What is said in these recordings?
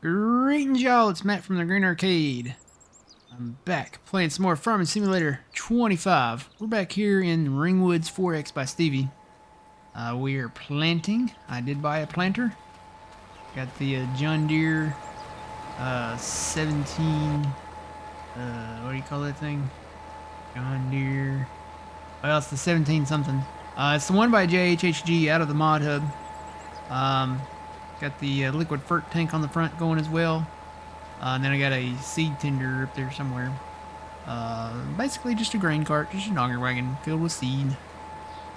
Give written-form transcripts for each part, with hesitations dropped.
Greetings, y'all. It's Matt from the Green Arcade. I'm back playing some more Farming Simulator 25. We're back here in Ringwoods 4X by Stevie. We are planting. I did buy a planter. Got the John Deere 17. What do you call that thing? John Deere. Well, it's the 17 something. It's the one by JHHG out of the mod hub. Got the liquid fert tank on the front going as well. And then I got a seed tender up there somewhere. Basically just a grain cart, just an auger wagon filled with seed.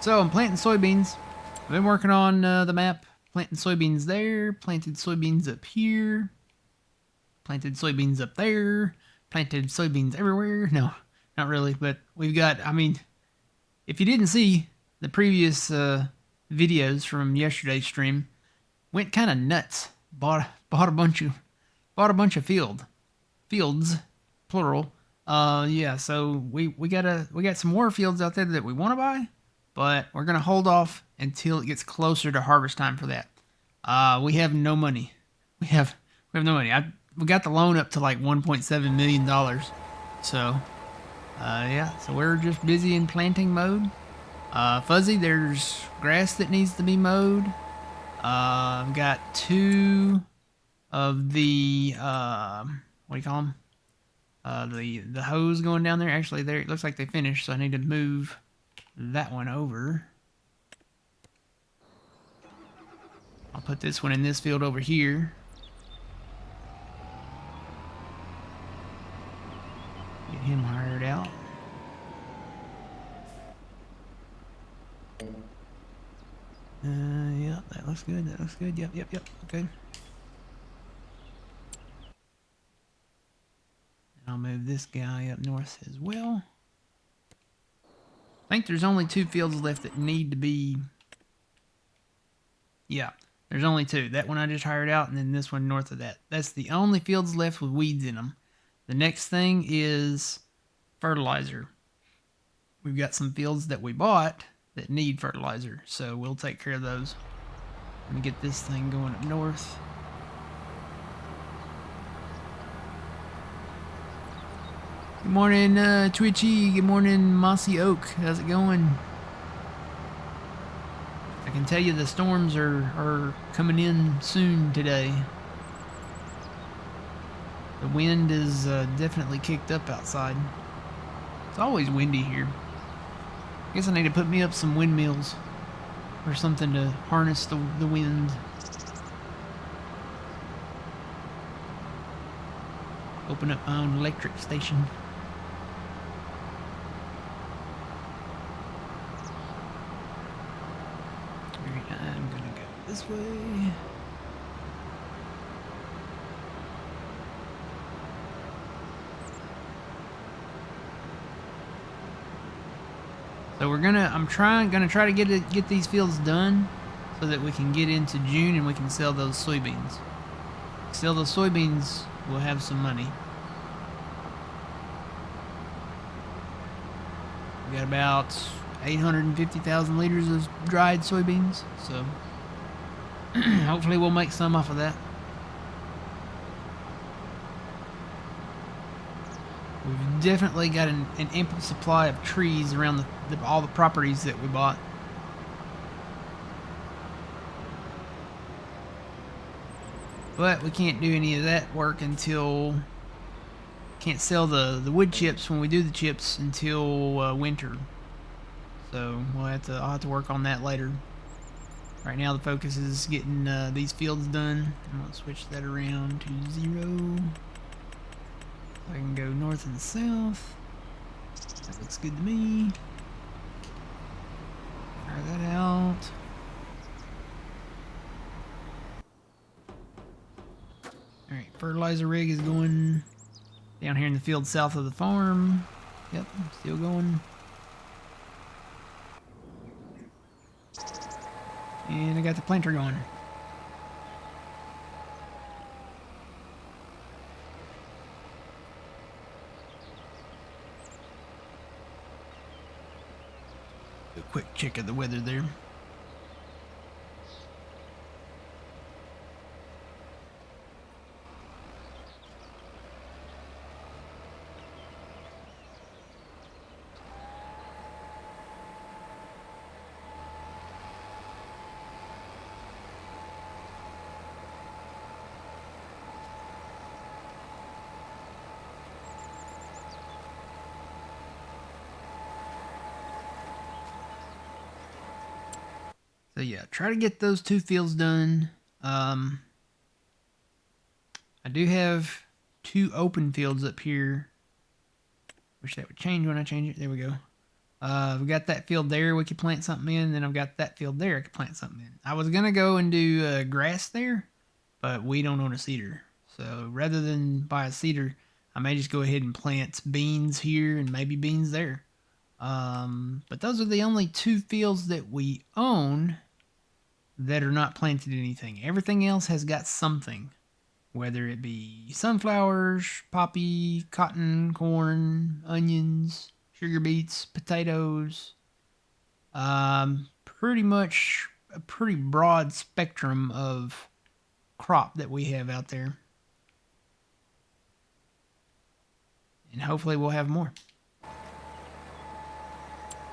So I'm planting soybeans. I've been working on the map, planting soybeans there, planted soybeans up here, planted soybeans up there, planted soybeans everywhere. No, not really, but we've got, I mean, if you didn't see the previous videos from yesterday's stream, went kind of nuts. Bought a bunch of fields, plural. Yeah. So we got some more fields out there that we want to buy, but we're gonna hold off until it gets closer to harvest time for that. We have no money. We have no money. We got the loan up to like $1.7 million. So, yeah. So we're just busy in planting mode. Fuzzy, there's grass that needs to be mowed. I've got two of the what do you call them? The hose going down there. Actually, there it looks like they finished, so I need to move that one over. I'll put this one in this field over here. Get him hired out. Yeah, that looks good. That looks good. Yep. Okay. I'll move this guy up north as well. I think there's only two fields left that need to be... Yeah, there's only two. That one I just hired out, and then this one north of that. That's the only fields left with weeds in them. The next thing is fertilizer. We've got some fields that we bought that need fertilizer, so we'll take care of those. Let me get this thing going up north. Good morning, Twitchy. Good morning, Mossy Oak. How's it going? I can tell you the storms are coming in soon today. The wind is definitely kicked up outside. It's always windy here. I guess I need to put me up some windmills or something to harness the wind. Open up my own electric station. I'm gonna go this way. So I'm gonna try to get these fields done so that we can get into June and we can sell those soybeans. Sell those soybeans, we'll have some money. We got about 850,000 liters of dried soybeans, so hopefully we'll make some off of that. We've definitely got an ample supply of trees around all the properties that we bought. But we can't do any of that work until... Can't sell the wood chips when we do the chips until winter. So I'll have to work on that later. Right now the focus is getting these fields done. I'm going to switch that around to 0. I can go north and south. That looks good to me. Fire that out. Alright, fertilizer rig is going down here in the field south of the farm. Yep, still going. And I got the planter going. Do a quick check of the weather there. So yeah, try to get those 2 fields done. I do have 2 open fields up here. Wish that would change when I change it. There we go. We got that field there we could plant something in. Then I've got that field there I could plant something in. I was going to go and do grass there, but we don't own a seeder. So rather than buy a seeder, I may just go ahead and plant beans here and maybe beans there. But those are the only 2 fields that we own that are not planted anything. Everything else has got something. Whether it be sunflowers, poppy, cotton, corn, onions, sugar beets, potatoes. Pretty much a pretty broad spectrum of crop that we have out there. And hopefully we'll have more.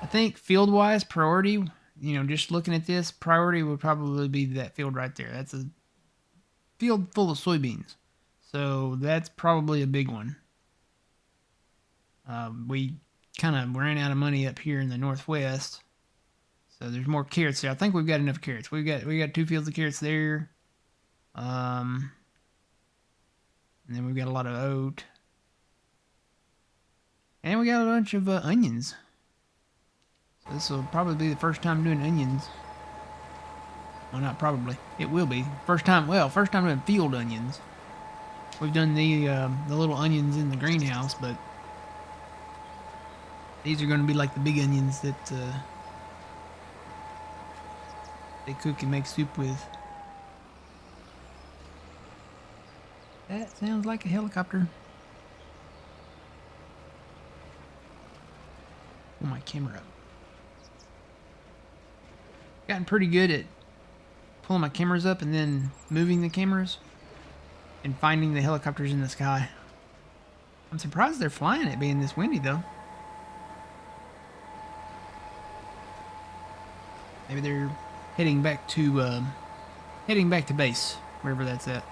I think field-wise, priority, just looking at this, priority would probably be that field right there. That's a field full of soybeans. So that's probably a big one. We kind of ran out of money up here in the northwest. So there's more carrots there. I think we've got enough carrots. We got 2 fields of carrots there. And then we've got a lot of oat. And we got a bunch of onions. So this will probably be the first time doing onions. Well, not probably. It will be. First time doing field onions. We've done the little onions in the greenhouse, but these are going to be like the big onions that they cook and make soup with. That sounds like a helicopter. Pull my camera up. Gotten pretty good at pulling my cameras up and then moving the cameras and finding the helicopters in the sky. I'm surprised they're flying it being this windy though. Maybe they're heading back to base, wherever that's at.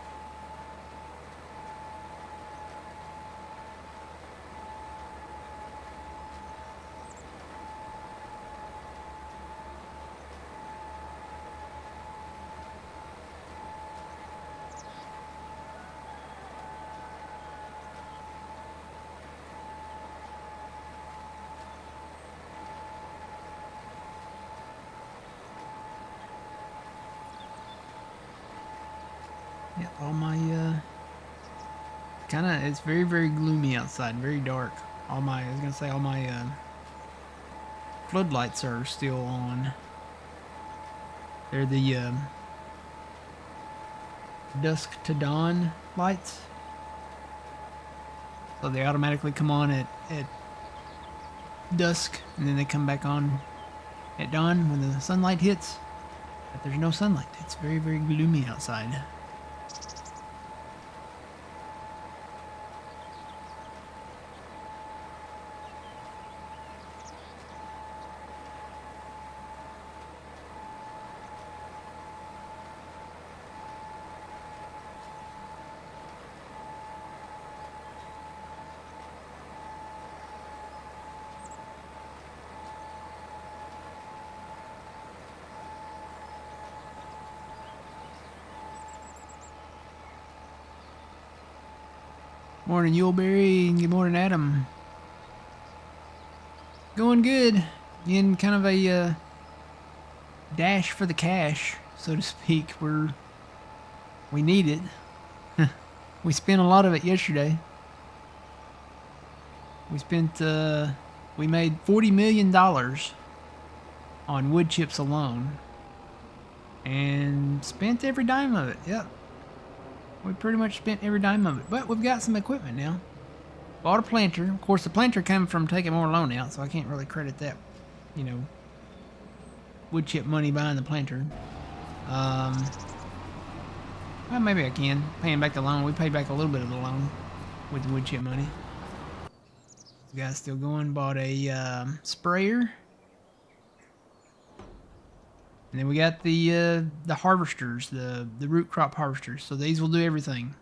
Yeah, all my it's very, very gloomy outside, very dark. All my floodlights are still on. They're the dusk to dawn lights. So they automatically come on at dusk, and then they come back on at dawn when the sunlight hits. But there's no sunlight. It's very, very gloomy outside. Morning, Yuleberry, and good morning, Adam. Going good. In kind of a dash for the cash, so to speak. We need it. We spent a lot of it yesterday. We made $40 million on wood chips alone, and spent every dime of it. Yep. We pretty much spent every dime of it, but we've got some equipment now. Bought a planter. Of course, the planter came from taking more loan out, so I can't really credit that, wood chip money buying the planter. Well, maybe I can. Paying back the loan. We paid back a little bit of the loan with the wood chip money. The guy's still going. Bought a sprayer. And then we got the harvesters, the root crop harvesters. So these will do everything.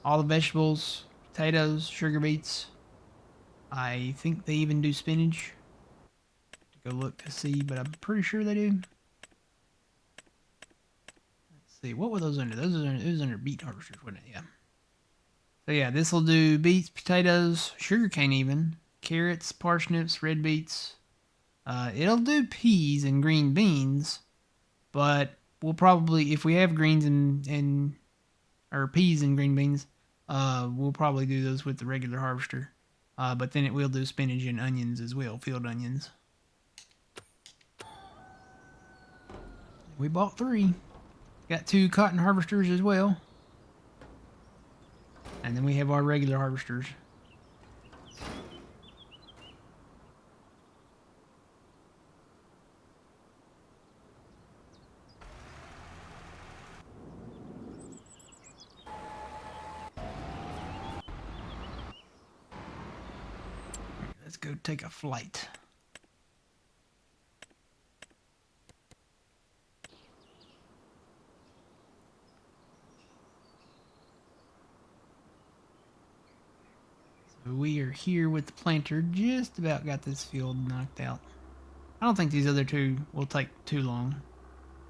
All the vegetables, potatoes, sugar beets. I think they even do spinach. Go look to see, but I'm pretty sure they do. see, what were those under? Those are under, it was under beet harvesters, wasn't it? Yeah. So yeah, this will do beets, potatoes, sugarcane even, carrots, parsnips, red beets. It'll do peas and green beans, but we'll probably, if we have greens and or peas and green beans, we'll probably do those with the regular harvester. But then it will do spinach and onions as well, field onions. We bought 3. Got 2 cotton harvesters as well. And then we have our regular harvesters. Let's go take a flight. So we are here with the planter. Just about got this field knocked out. I don't think these other 2 will take too long.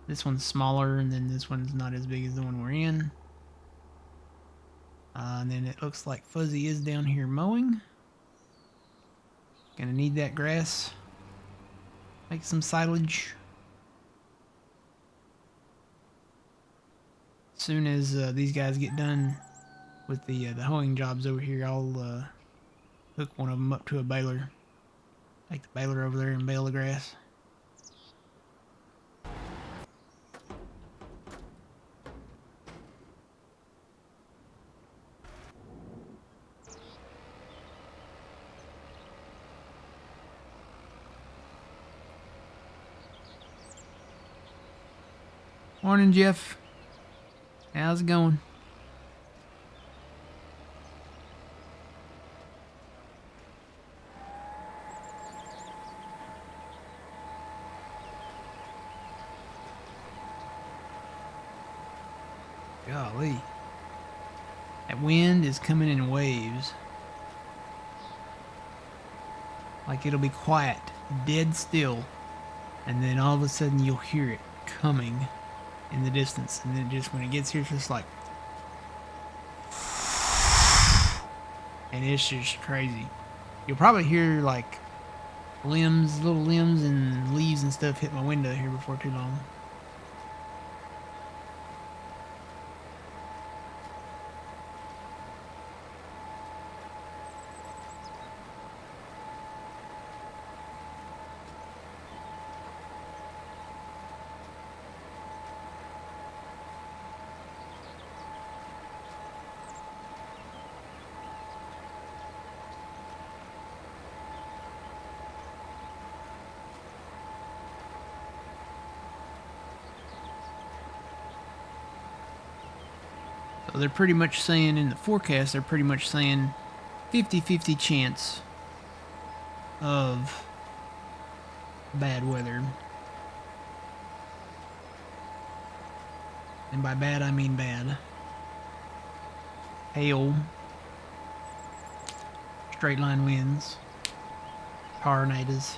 This one's smaller, and then this one's not as big as the one we're in. And then it looks like Fuzzy is down here mowing. Gonna need that grass. Make some silage. As soon as these guys get done with the hoeing jobs over here, I'll hook one of them up to a baler. Take the baler over there and bale the grass. Morning, Jeff. How's it going? Golly. That wind is coming in waves. Like it'll be quiet, dead still, and then all of a sudden you'll hear it coming in the distance, and then just when it gets here, it's just like, and it's just crazy. You'll probably hear like little limbs and leaves and stuff hit my window here before too long. So they're pretty much saying in the forecast, they're pretty much saying 50-50 chance of bad weather. And by bad, I mean bad. Hail, straight line winds, tornadoes.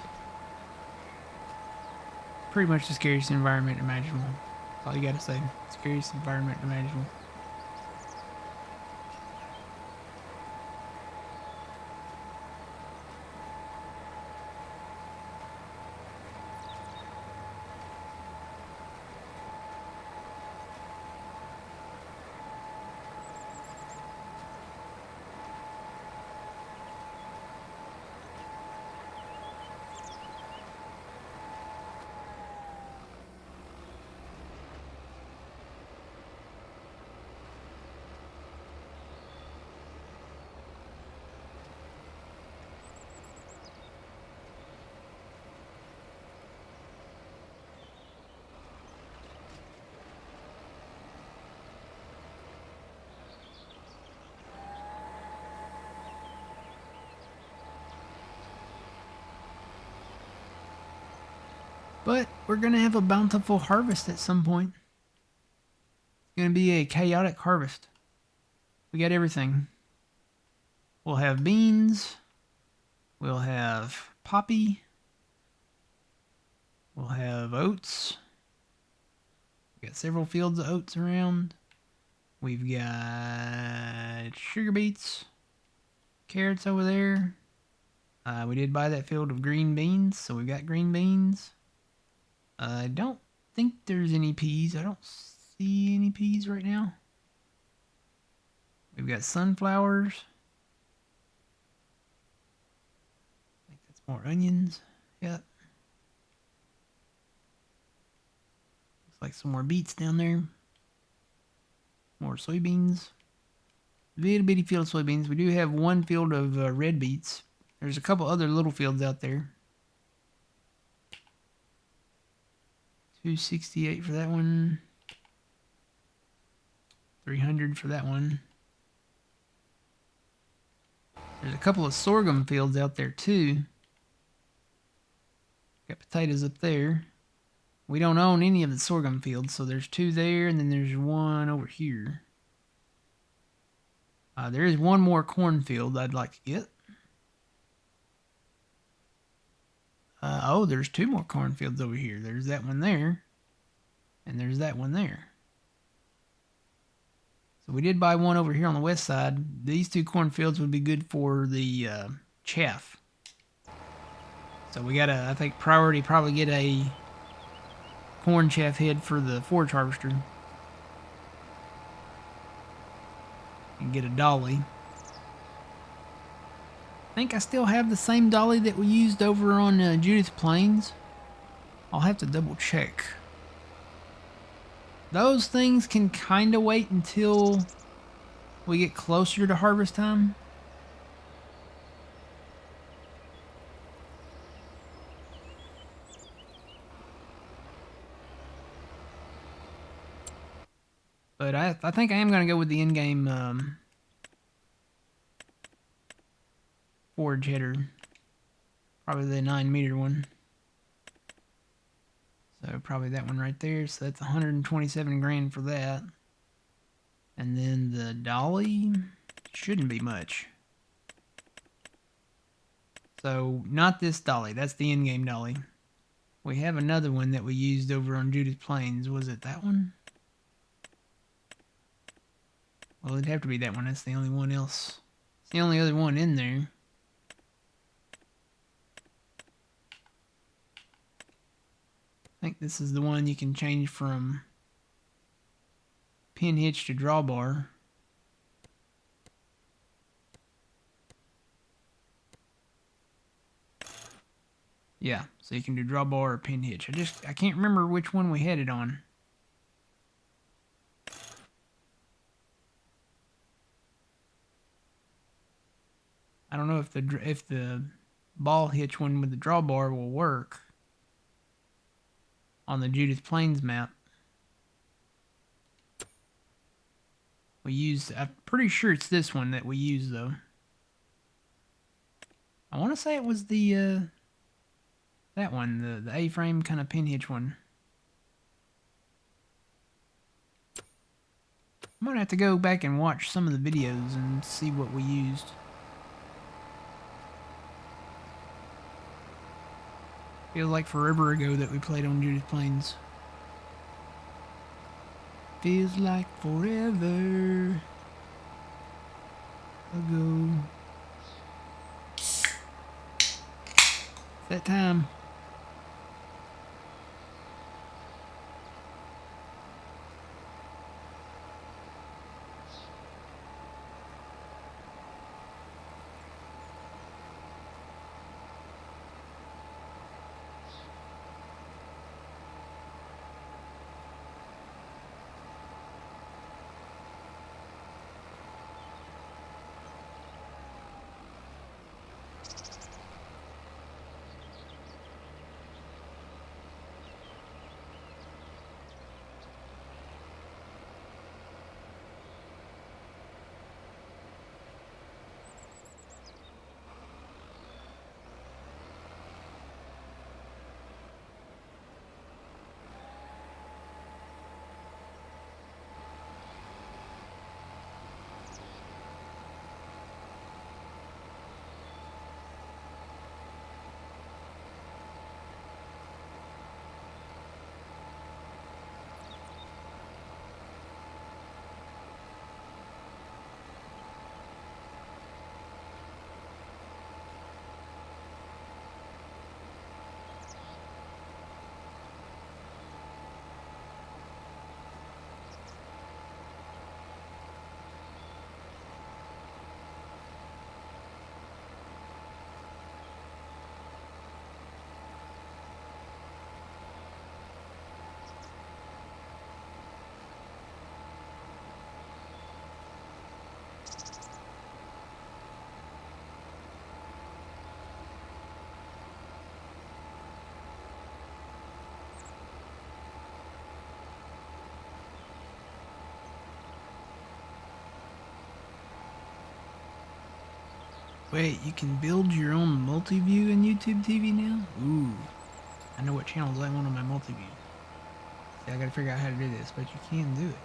Pretty much the scariest environment imaginable. That's all you gotta say. Scariest environment imaginable. But we're going to have a bountiful harvest at some point. It's going to be a chaotic harvest. We got everything. We'll have beans. We'll have poppy. We'll have oats. We got got several fields of oats around. We've got sugar beets, carrots over there. We did buy that field of green beans, so we've got green beans. I don't think there's any peas. I don't see any peas right now. We've got sunflowers. I think that's more onions. Yep. Looks like some more beets down there. More soybeans. Little bitty field of soybeans. We do have one field of red beets. There's a couple other little fields out there. 268 for that one. 300 for that one. There's a couple of sorghum fields out there too. Got potatoes up there. We don't own any of the sorghum fields, so there's two there, and then there's one over here. There is one more cornfield I'd like to get. Oh, there's two more cornfields over here. There's that one there, and there's that one there. So we did buy one over here on the west side. These two cornfields would be good for the chaff. So we gotta, I think, priority probably get a corn chaff head for the forage harvester. And get a dolly. I think I still have the same dolly that we used over on Judith Plains. I'll have to double check. Those things can kind of wait until we get closer to harvest time. But I think I am going to go with the in-game forage header. Probably the 9-meter one. So probably that one right there. So that's 127 grand for that. And then the dolly shouldn't be much. So not this dolly. That's the in-game dolly. We have another one that we used over on Judith Plains. Was it that one? Well, it'd have to be that one. That's the only one else. It's the only other one in there. I think this is the one you can change from pin hitch to drawbar. Yeah, so you can do drawbar or pin hitch. I can't remember which one we had it on. I don't know if the ball hitch one with the drawbar will work on the Judith Plains map. I'm pretty sure it's this one that we use though. I want to say it was the that one, the A-frame kind of pin hitch one. I'm gonna have to go back and watch some of the videos and see what we used. Feels like forever ago that we played on Judith Plains. Feels like forever ago. It's that time. Wait, you can build your own multi-view in YouTube TV now? Ooh. I know what channels I want on my multi-view. See, I gotta figure out how to do this, but you can do it.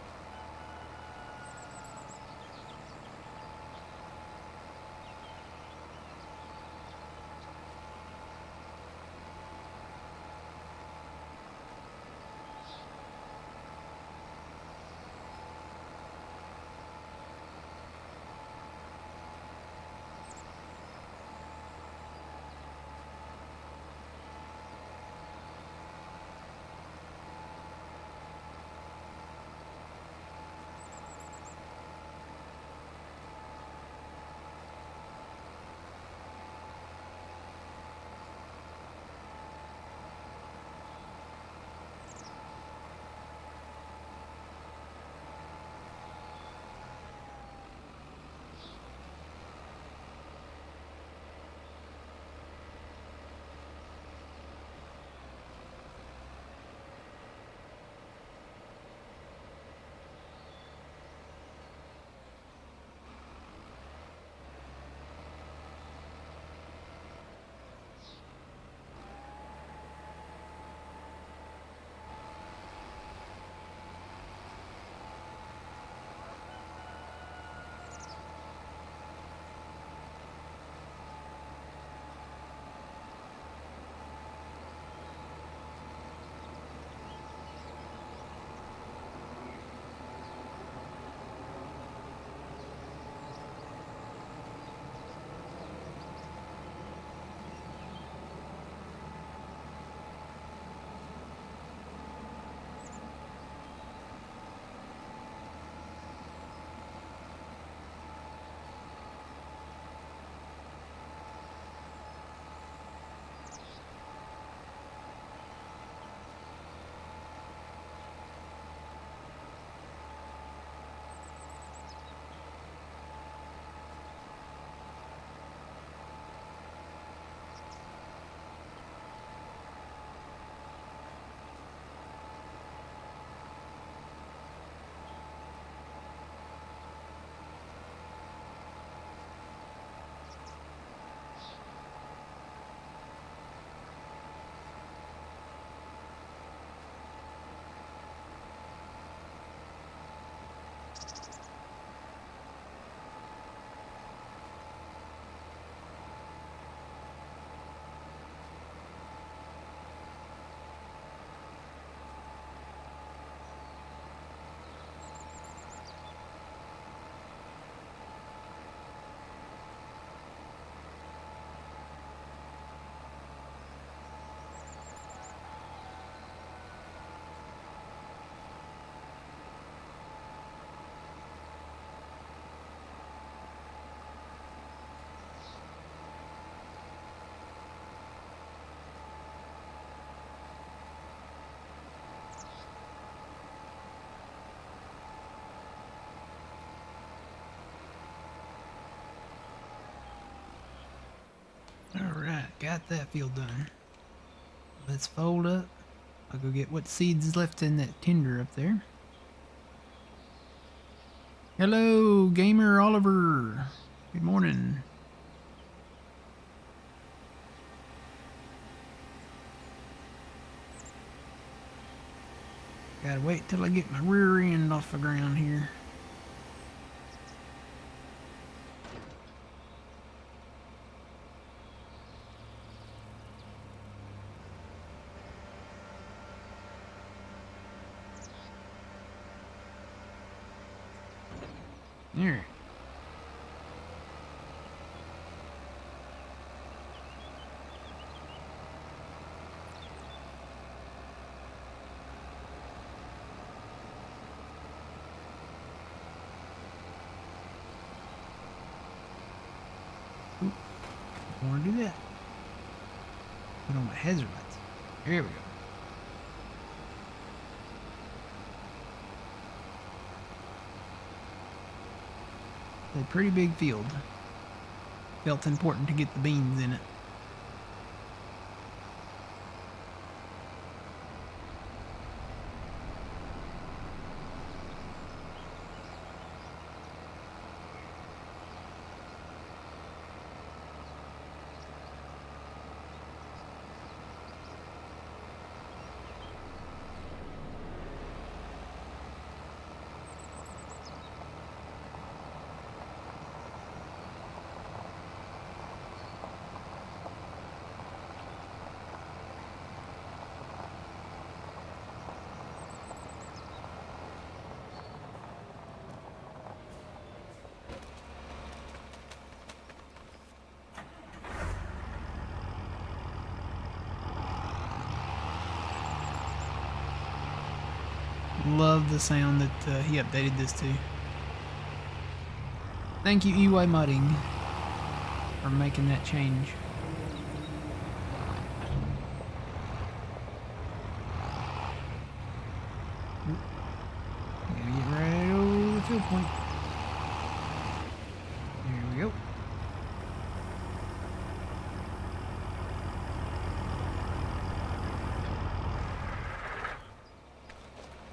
Alright, got that field done. Let's fold up. I'll go get what seeds is left in that tinder up there. Hello, Gamer Oliver. Good morning. Gotta wait till I get my rear end off the ground here. There. Oop. I want to do that. Put on my hazard lights. There we go. A pretty big field. Felt important to get the beans in it. love the sound that he updated this to. Thank you, EY Mudding, for making that change. Gotta get right over the field point. There we go.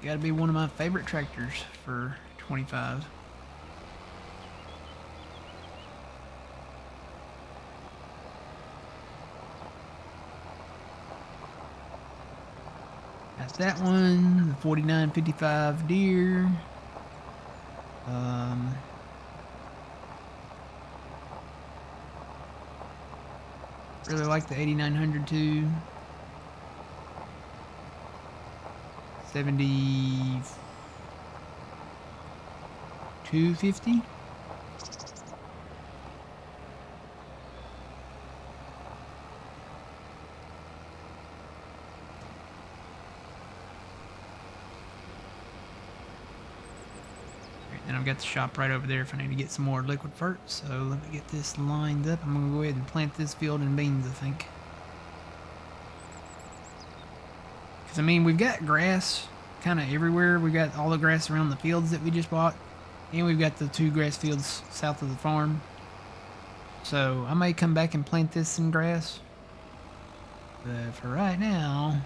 Gotta be one of my favorite tractors for 25. That's that one, the 4955 Deer. Really like the 8900 too. 7250. And I've got the shop right over there if I need to get some more liquid fert. So let me get this lined up. I'm going to go ahead and plant this field in beans, I think. Because, I mean, we've got grass kind of everywhere. We've got all the grass around the fields that we just bought. And we've got the 2 grass fields south of the farm. So I may come back and plant this in grass. But for right now,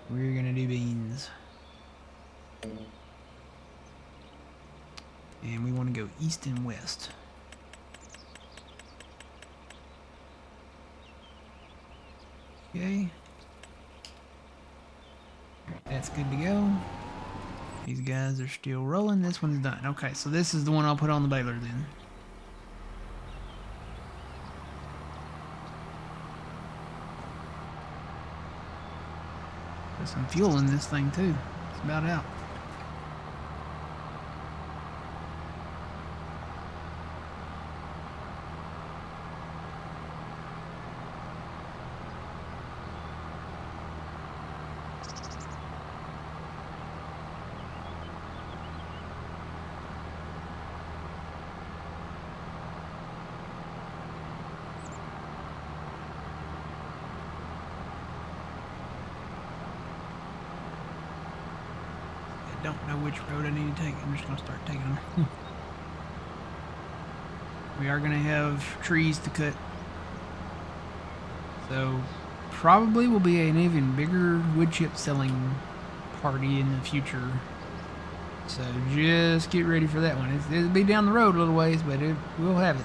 we're going to do beans. And we want to go east and west. Okay. That's good to go. These guys are still rolling. This one's done. Okay, so this is the one I'll put on the baler then. Put some fuel in this thing too. It's about out. Don't know which road I need to take. I'm just going to start taking them. We are going to have trees to cut. So probably will be an even bigger wood chip selling party in the future. So just get ready for that one. It'll be down the road a little ways, but we'll have it.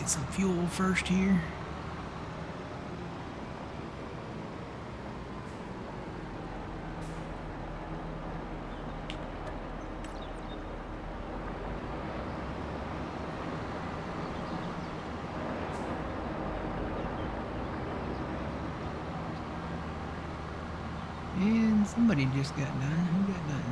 get some fuel first here. And somebody just got done. Who got done?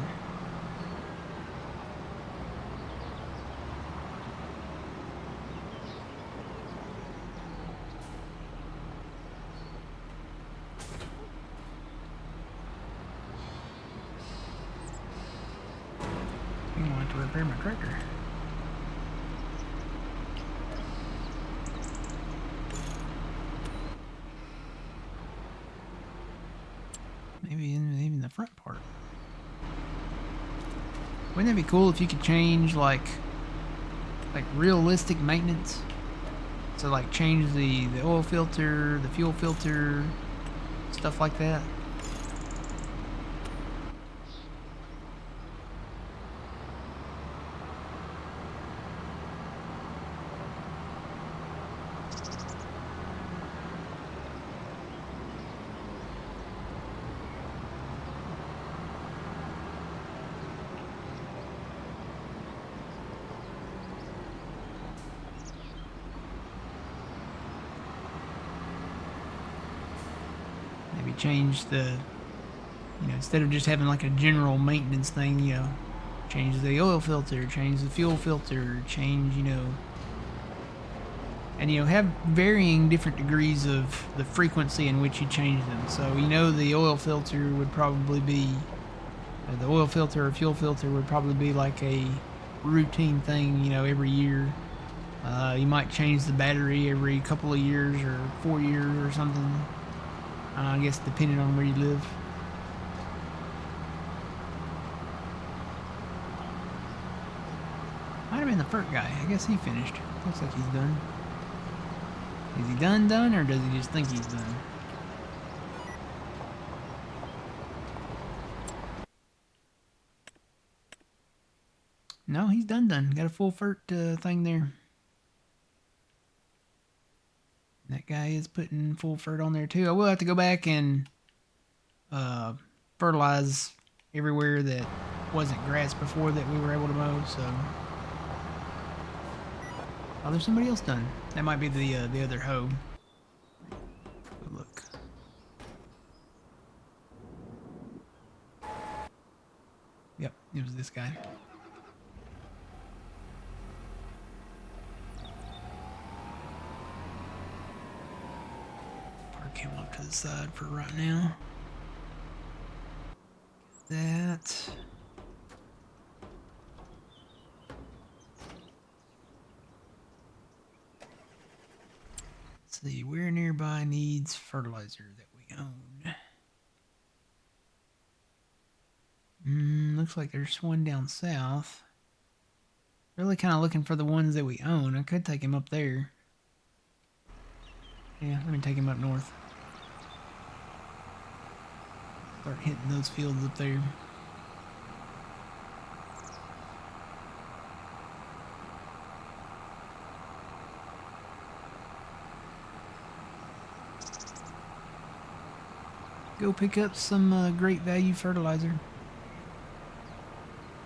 I'm gonna have to repair my tractor. Maybe even the front part. Wouldn't that be cool if you could change like realistic maintenance? So like change the oil filter, the fuel filter, stuff like that. Maybe change the, instead of just having like a general maintenance thing, change the oil filter, change the fuel filter, change, and have varying different degrees of the frequency in which you change them. So the oil filter would probably be, the oil filter or fuel filter would probably be like a routine thing, every year. You might change the battery every couple of years or 4 years or something. I guess depending on where you live. Might have been the first guy. I guess he finished. Looks like he's done. Is he done, or does he just think he's done? No, he's done. Got a full fert thing there. That guy is putting full fert on there too. I will have to go back and fertilize everywhere that wasn't grass before that we were able to mow. So, oh, there's somebody else done. That might be the other hoe. Good look. Yep, it was this guy. Park him up to the side for right now. That. Let's see, where nearby needs fertilizer that we own? Looks like there's one down south. Really kind of looking for the ones that we own. I could take him up there. Yeah, let me take him up north. Start hitting those fields up there. Go pick up some great value fertilizer.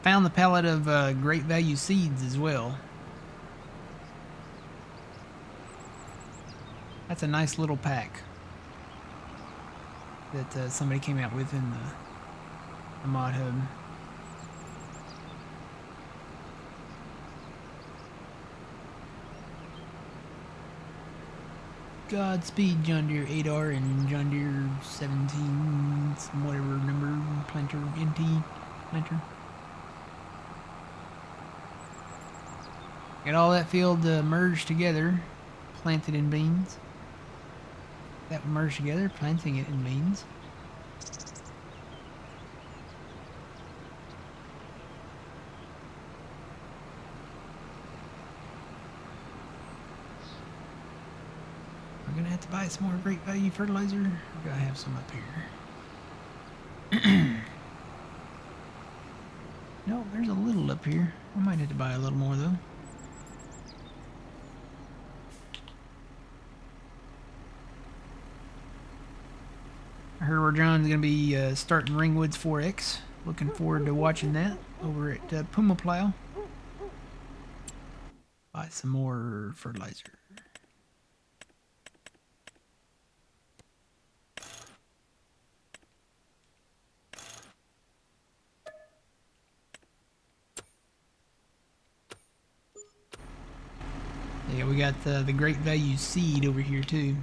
Found the pallet of great value seeds as well. That's a nice little pack that somebody came out with in the mod hub. Godspeed, John Deere 8R and John Deere 17, some whatever number, planter, NT planter. Got all that field merged together, planted in beans. That merged together, planting it in beans. I'm gonna have to buy some more great value fertilizer. I gotta have some up here. No, there's a little up here. I might have to buy a little more though. I heard where John's going to be starting Ringwoods 4X. Looking forward to watching that over at Puma Plow. Buy some more fertilizer. Yeah, we got the Great Value seed over here too.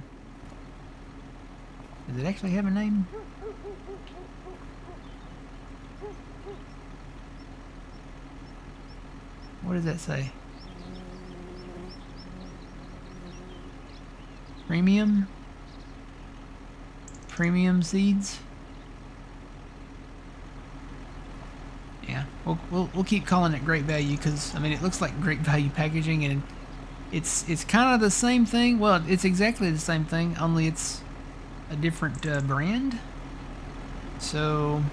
Does it actually have a name? What does that say? Premium? Premium seeds? Yeah, we'll keep calling it Great Value because I mean it looks like Great Value packaging, and it's kind of the same thing. Well, it's exactly the same thing, only it's a different brand. So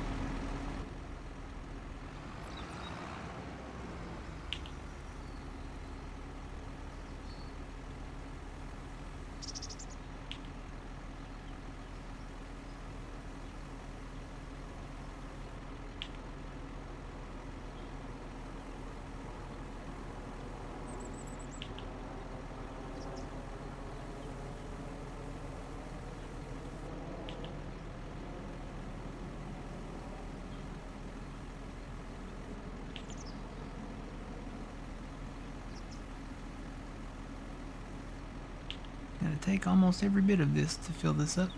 gotta take almost every bit of this to fill this up.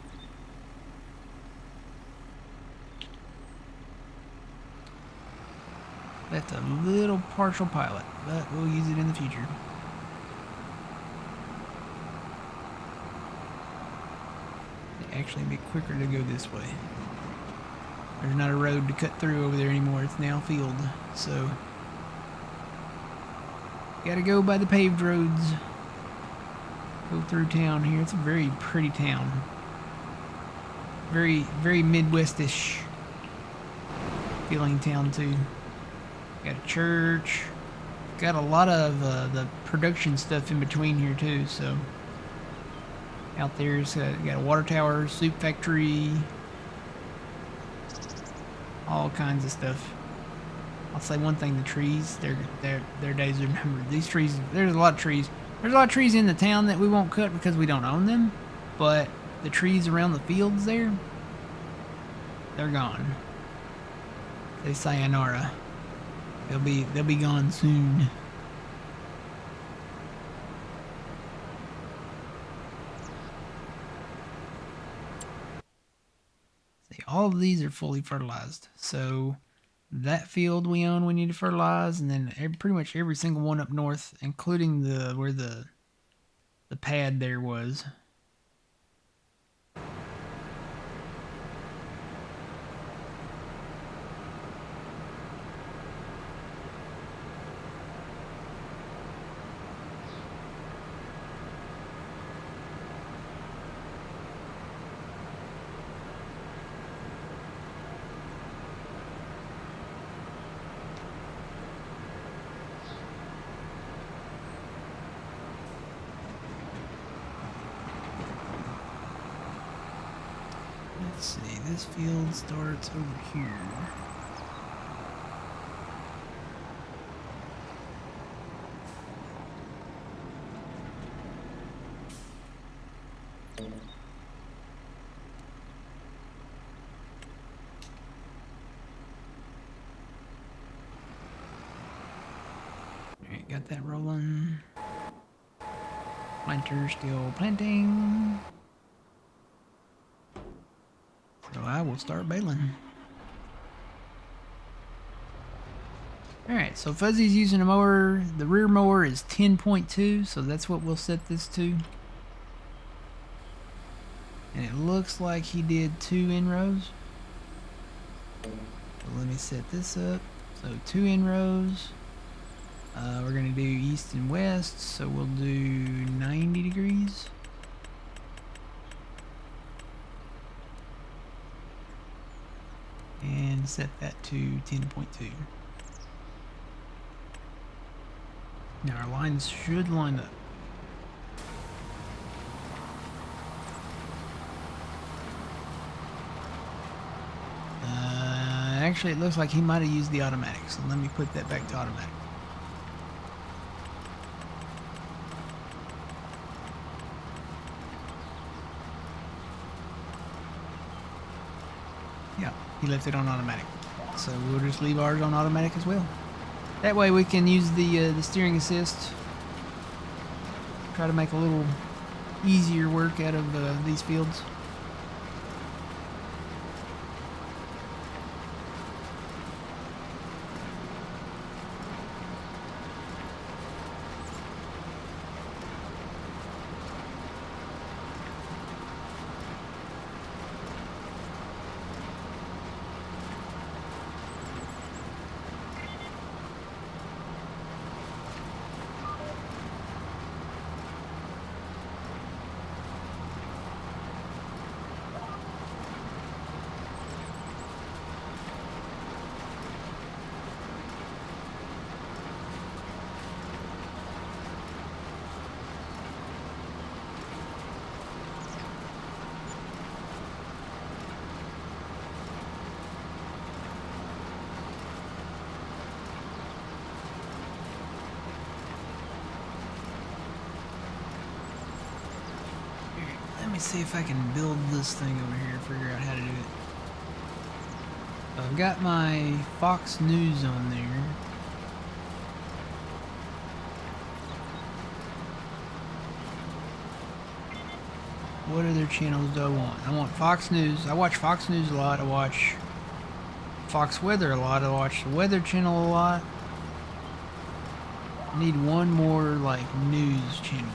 That's a little partial pilot, but we'll use it in the future. It'd actually be quicker to go this way. There's not a road to cut through over there anymore. It's now field, so gotta go by the paved roads. Go through town here. It's a very pretty town. Very Midwestish feeling town too. Got a church. Got a lot of the production stuff in between here too. So out there's got a water tower, soup factory, all kinds of stuff. I'll say one thing: the trees, their days are numbered. These trees, there's a lot of trees. There's a lot of trees in the town that we won't cut because we don't own them, but the trees around the fields there, they're gone. They sayonara. They'll be gone soon. See, all of these are fully fertilized. So that field we own, we need to fertilize, and then pretty much every single one up north, including where the pad there was. Let's see, this field starts over here. Alright, got that rolling. Planter still planting. So I will start baling. Alright, so Fuzzy's using a mower. The rear mower is 10.2, so that's what we'll set this to. And it looks like he did 2 inrows. So let me set this up. So 2 inrows. We're going to do east and west, so we'll do 90 degrees. And set that to 10.2. Now our lines should line up. Actually, it looks like he might have used the automatic, so let me put that back to automatic. Yeah, he left it on automatic. So we'll just leave ours on automatic as well. That way we can use the steering assist. Try to make a little easier work out of these fields. Let me see if I can build this thing over here, figure out how to do it. I've got my Fox News on there. What other channels do I want? I want Fox News. I watch Fox News a lot. I watch Fox Weather a lot. I watch the Weather Channel a lot. I need one more, like, news channel.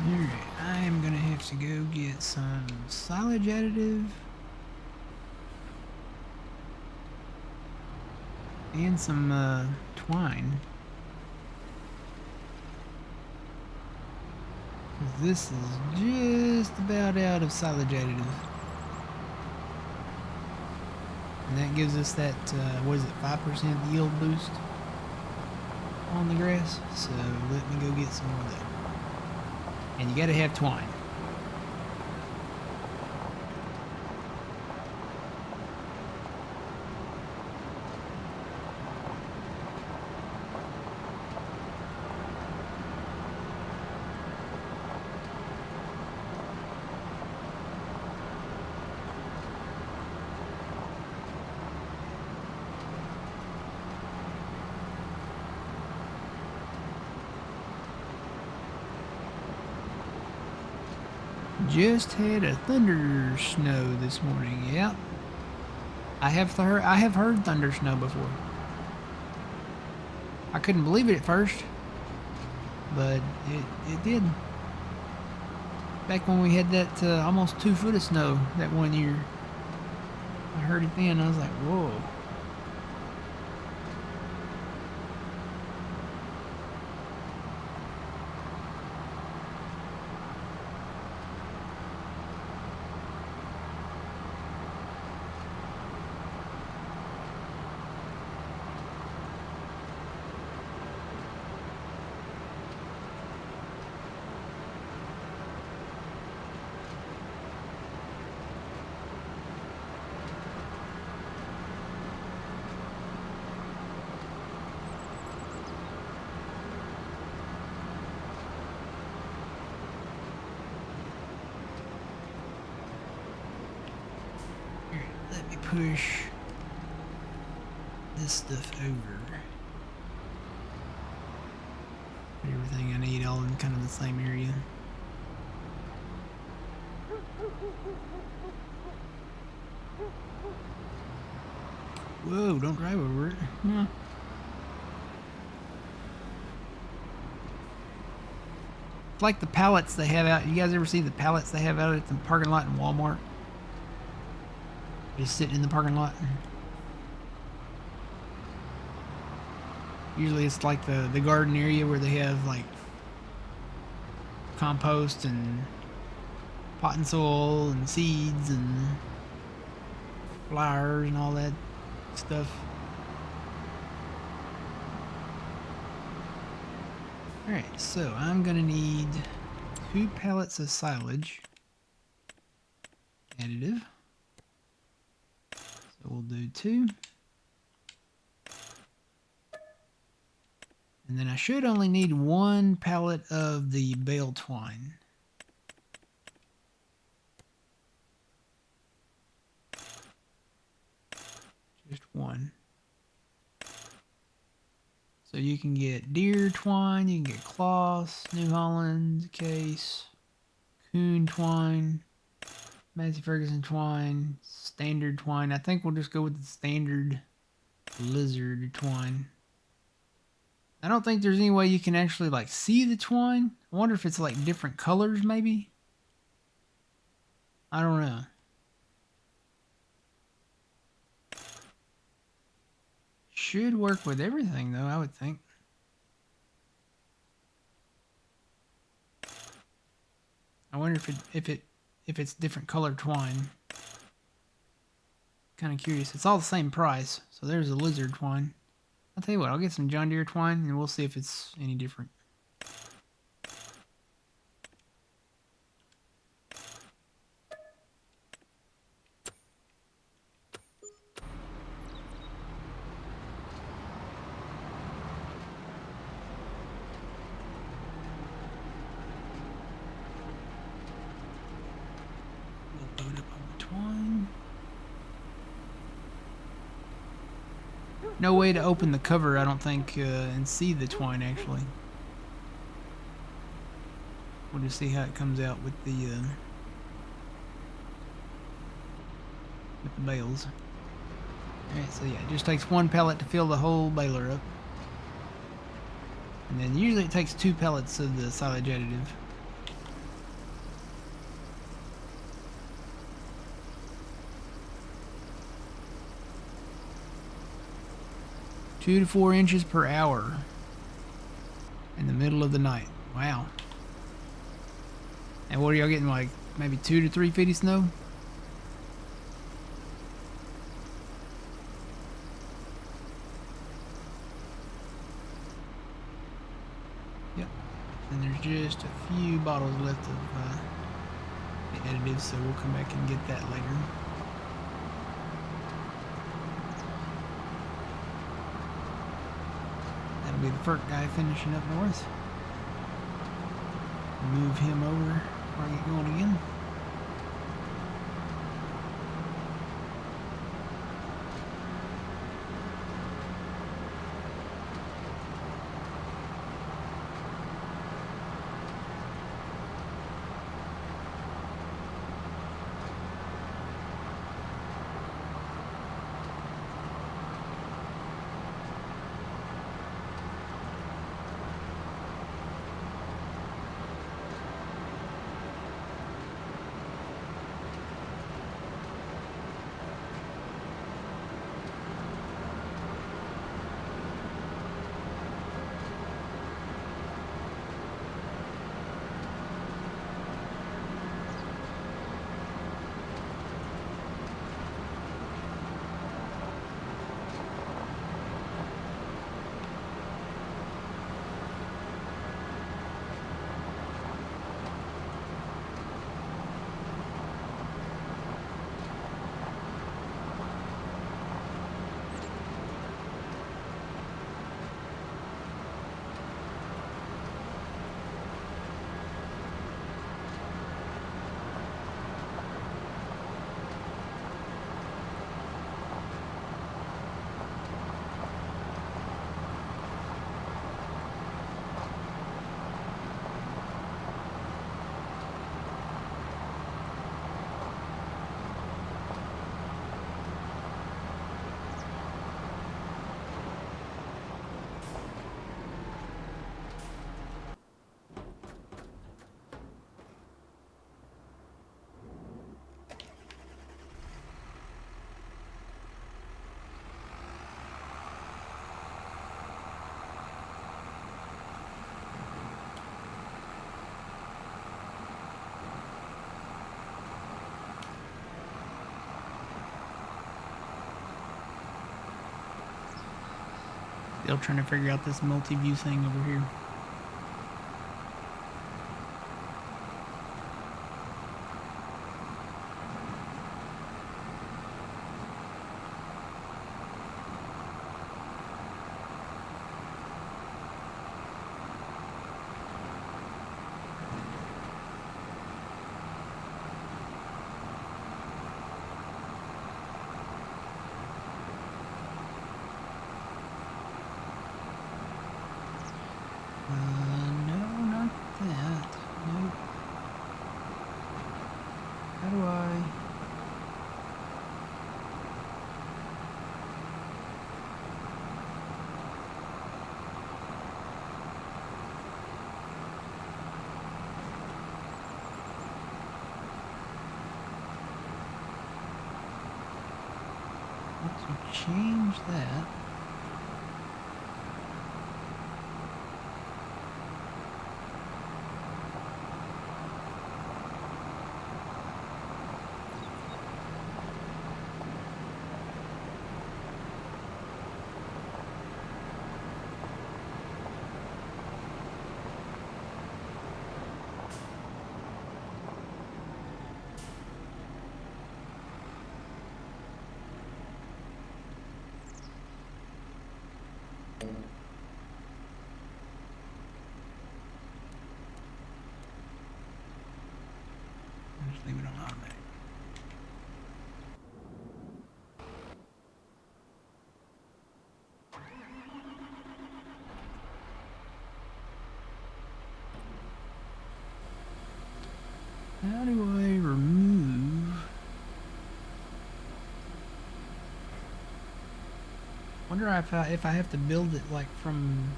Alright, I am gonna have to go get some silage additive and some twine. 'Cause this is just about out of silage additive. And that gives us that, what is it, 5% yield boost on the grass. So let me go get some more of that. And you gotta have twine. Just had a thunder snow this morning. Yep. I have heard thunder snow before. I couldn't believe it at first, but it did. Back when we had that almost 2 foot of snow that one year, I heard it then. I was like, whoa. Let me push this stuff over. Put everything I need all in kind of the same area. Whoa, don't drive over it. Yeah. It's like the pallets they have out. You guys ever see the pallets they have out at the parking lot in Walmart? Just sitting in the parking lot. Usually it's like the garden area where they have like compost and potting soil and seeds and flowers and all that stuff. Alright, so I'm gonna need 2 pallets of silage additive. So we'll do 2. And then I should only need 1 pallet of the bale twine. Just 1. So you can get deer twine, you can get cloth, New Holland case, coon twine, Massey Ferguson twine, standard twine. I think we'll just go with the standard lizard twine. I don't think there's any way you can actually like see the twine. I wonder if it's like different colors maybe. I don't know. Should work with everything though, I would think. I wonder if it's different colored twine. Kind of curious. It's all the same price. So there's a lizard twine. I'll tell you what, I'll get some John Deere twine and we'll see if it's any different. We'll load up on the twine. No way to open the cover, I don't think, and see the twine actually. We'll just see how it comes out with the bales. Alright, so yeah, it just takes 1 pellet to fill the whole baler up. And then usually it takes 2 pellets of the silage additive. 2 to 4 inches per hour in the middle of the night. Wow. And what are y'all getting, like maybe 2 to 3 feet of snow? Yep. And there's just a few bottles left of the additive, so we'll come back and get that later. That'll be the FERC guy finishing up north. Move him over before I get going again. Still trying to figure out this multi-view thing over here. No, not that. Nope. How do I... Let's change that. Just leave it on automatic. How do I remove? Wonder if I have to build it like from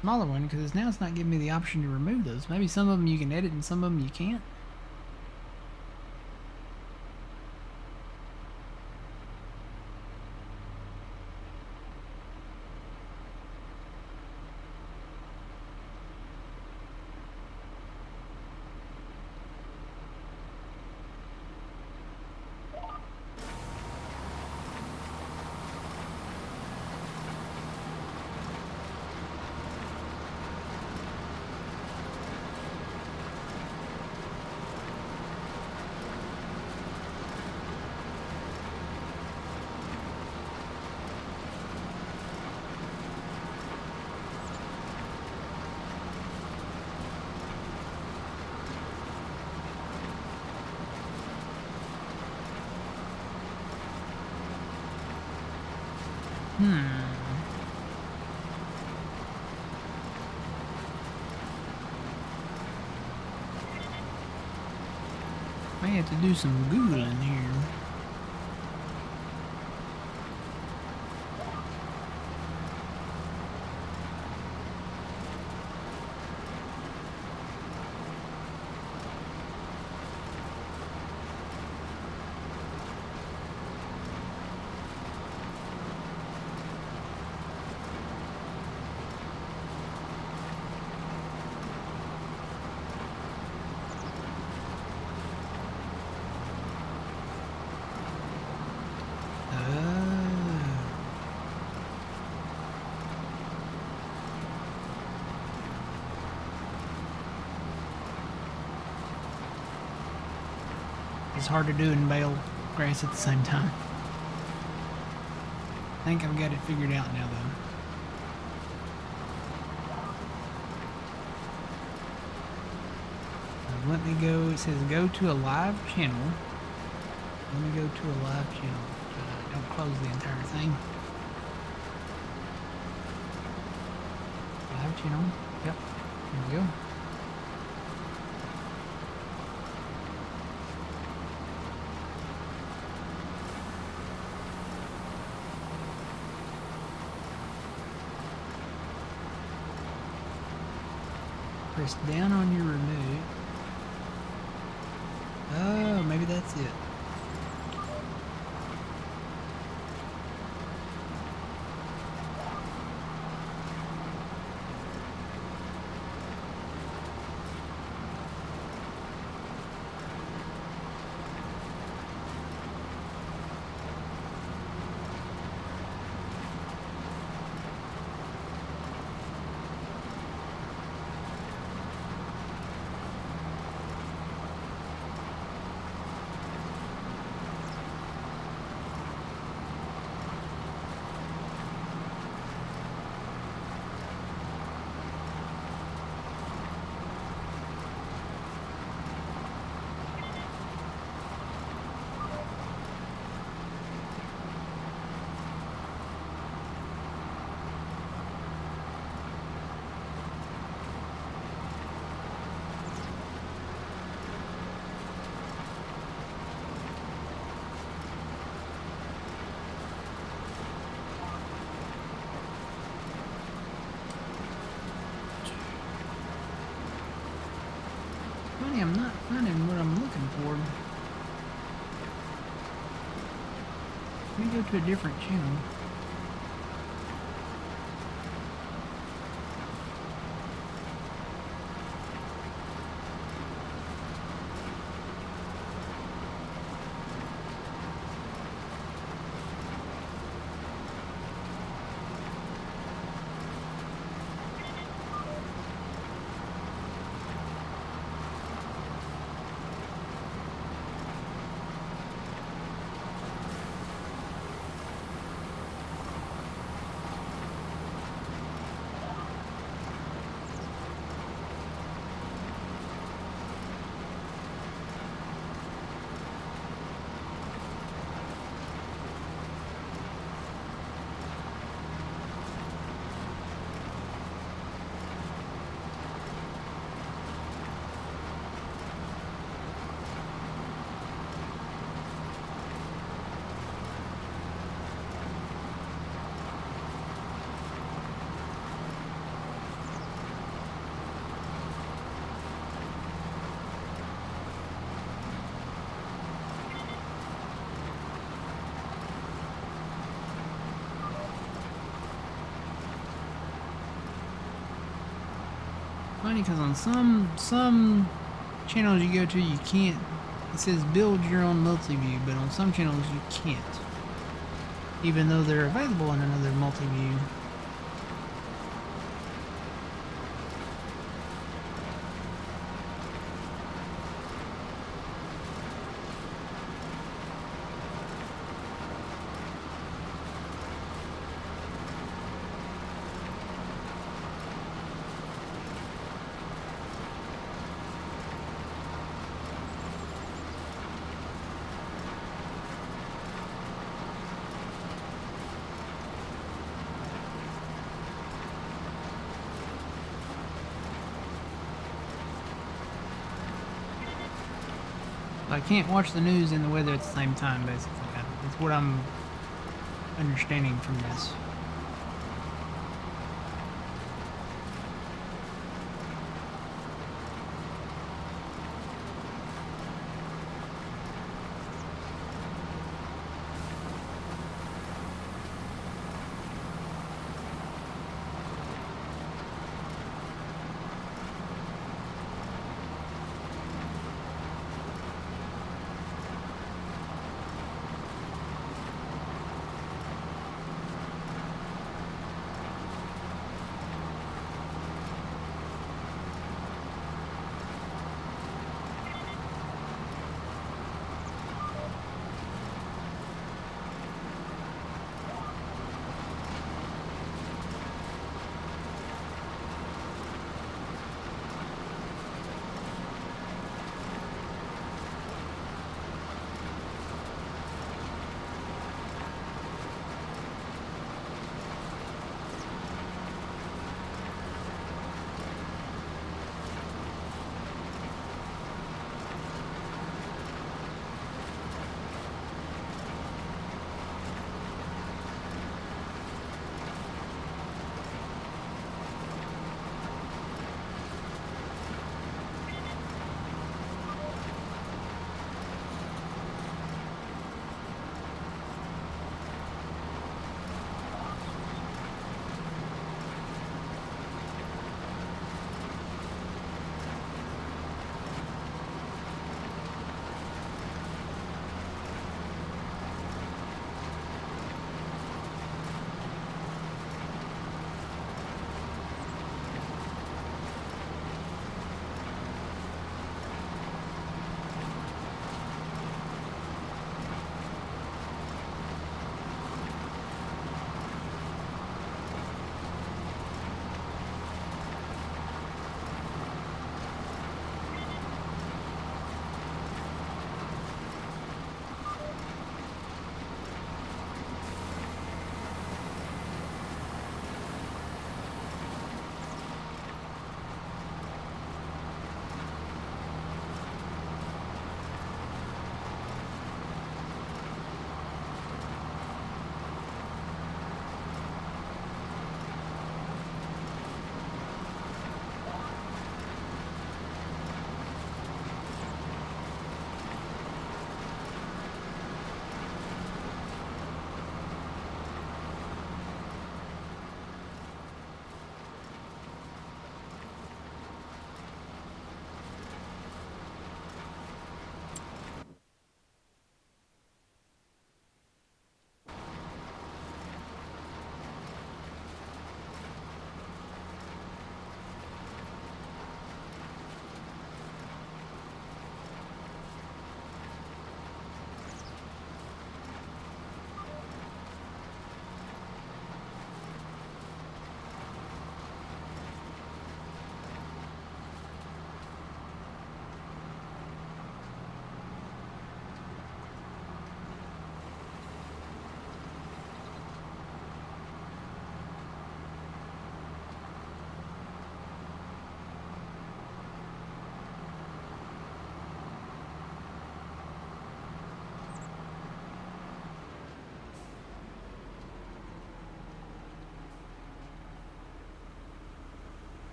smaller one, because now it's not giving me the option to remove those. Maybe some of them you can edit and some of them you can't. May have to do some Googling here. It's hard to do and bale grass at the same time. I think I've got it figured out now, though. Let me go. It says go to a live channel. Let me go to a live channel. Don't close the entire thing. Live channel. Yep. Here we go. Press down on your remote. Oh, maybe that's it. I'm not finding what I'm looking for. Let me go to a different channel. Funny, because on some channels you go to, you can't. It says build your own multi-view, but on some channels you can't, even though they're available in another multi-view. I can't watch the news and the weather at the same time, basically. That's what I'm understanding from this.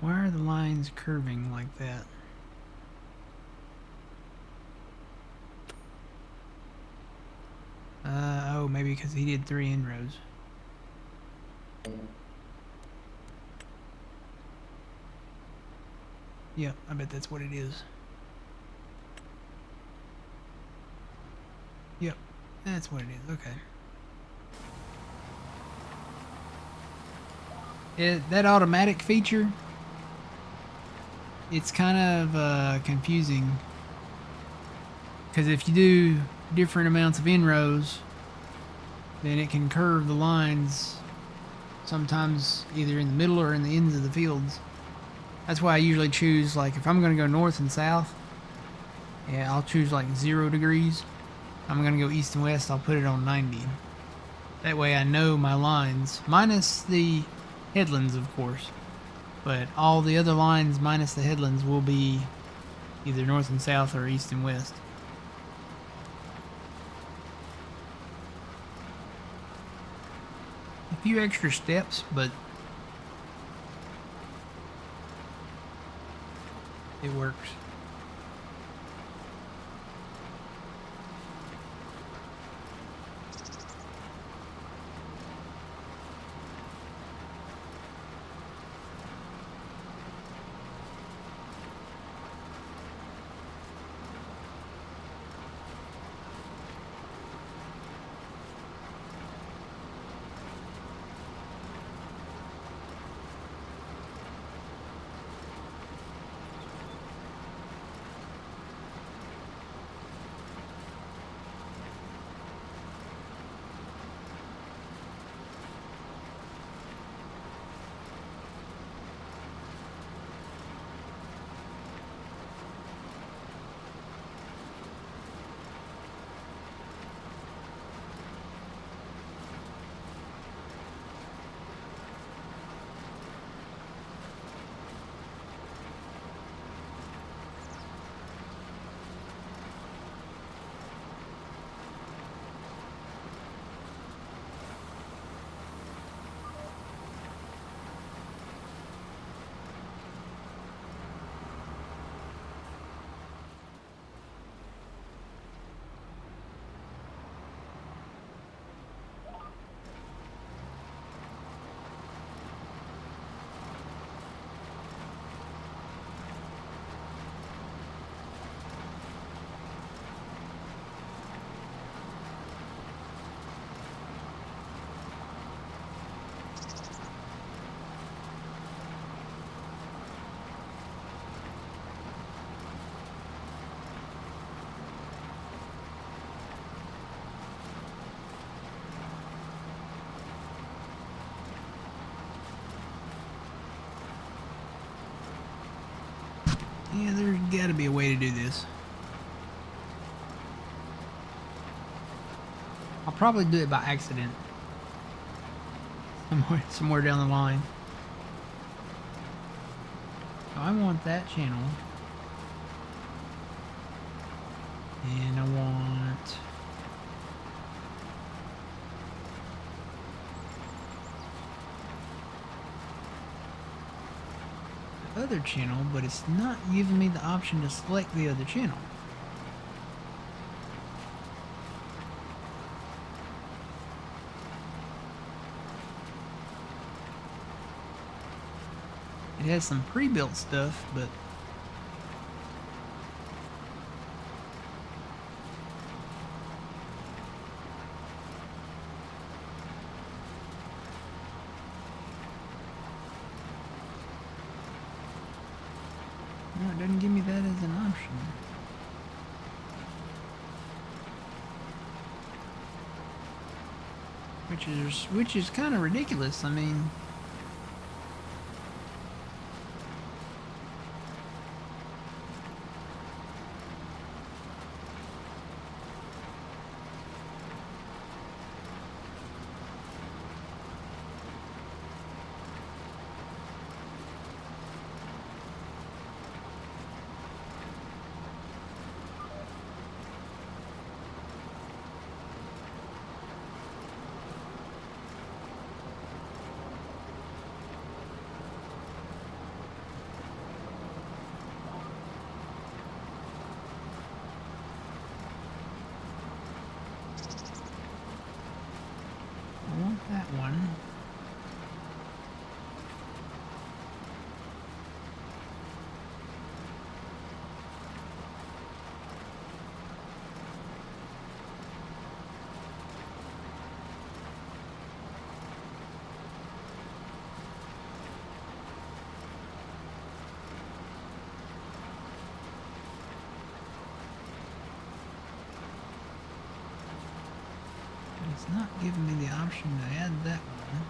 Why are the lines curving like that? Oh, maybe because he did 3 inrows. Yep, I bet that's what it is. Yep, that's what it is. Okay. That automatic feature, it's kind of confusing because if you do different amounts of inrows, then it can curve the lines sometimes either in the middle or in the ends of the fields. That's why I usually choose, like, if I'm going to go north and south, yeah, I'll choose like 0 degrees. I'm going to go east and west, I'll put it on 90. That way I know my lines, minus the headlands, of course. But all the other lines minus the headlands will be either north and south or east and west. A few extra steps, but it works. Yeah, there's gotta be a way to do this. I'll probably do it by accident. Somewhere down the line. So I want that channel. And I want... the other channel, but it's not giving me the option to select the other channel. It has some pre-built stuff, but no, it doesn't give me that as an option. Which is kind of ridiculous. I mean, It's not giving me the option to add that one.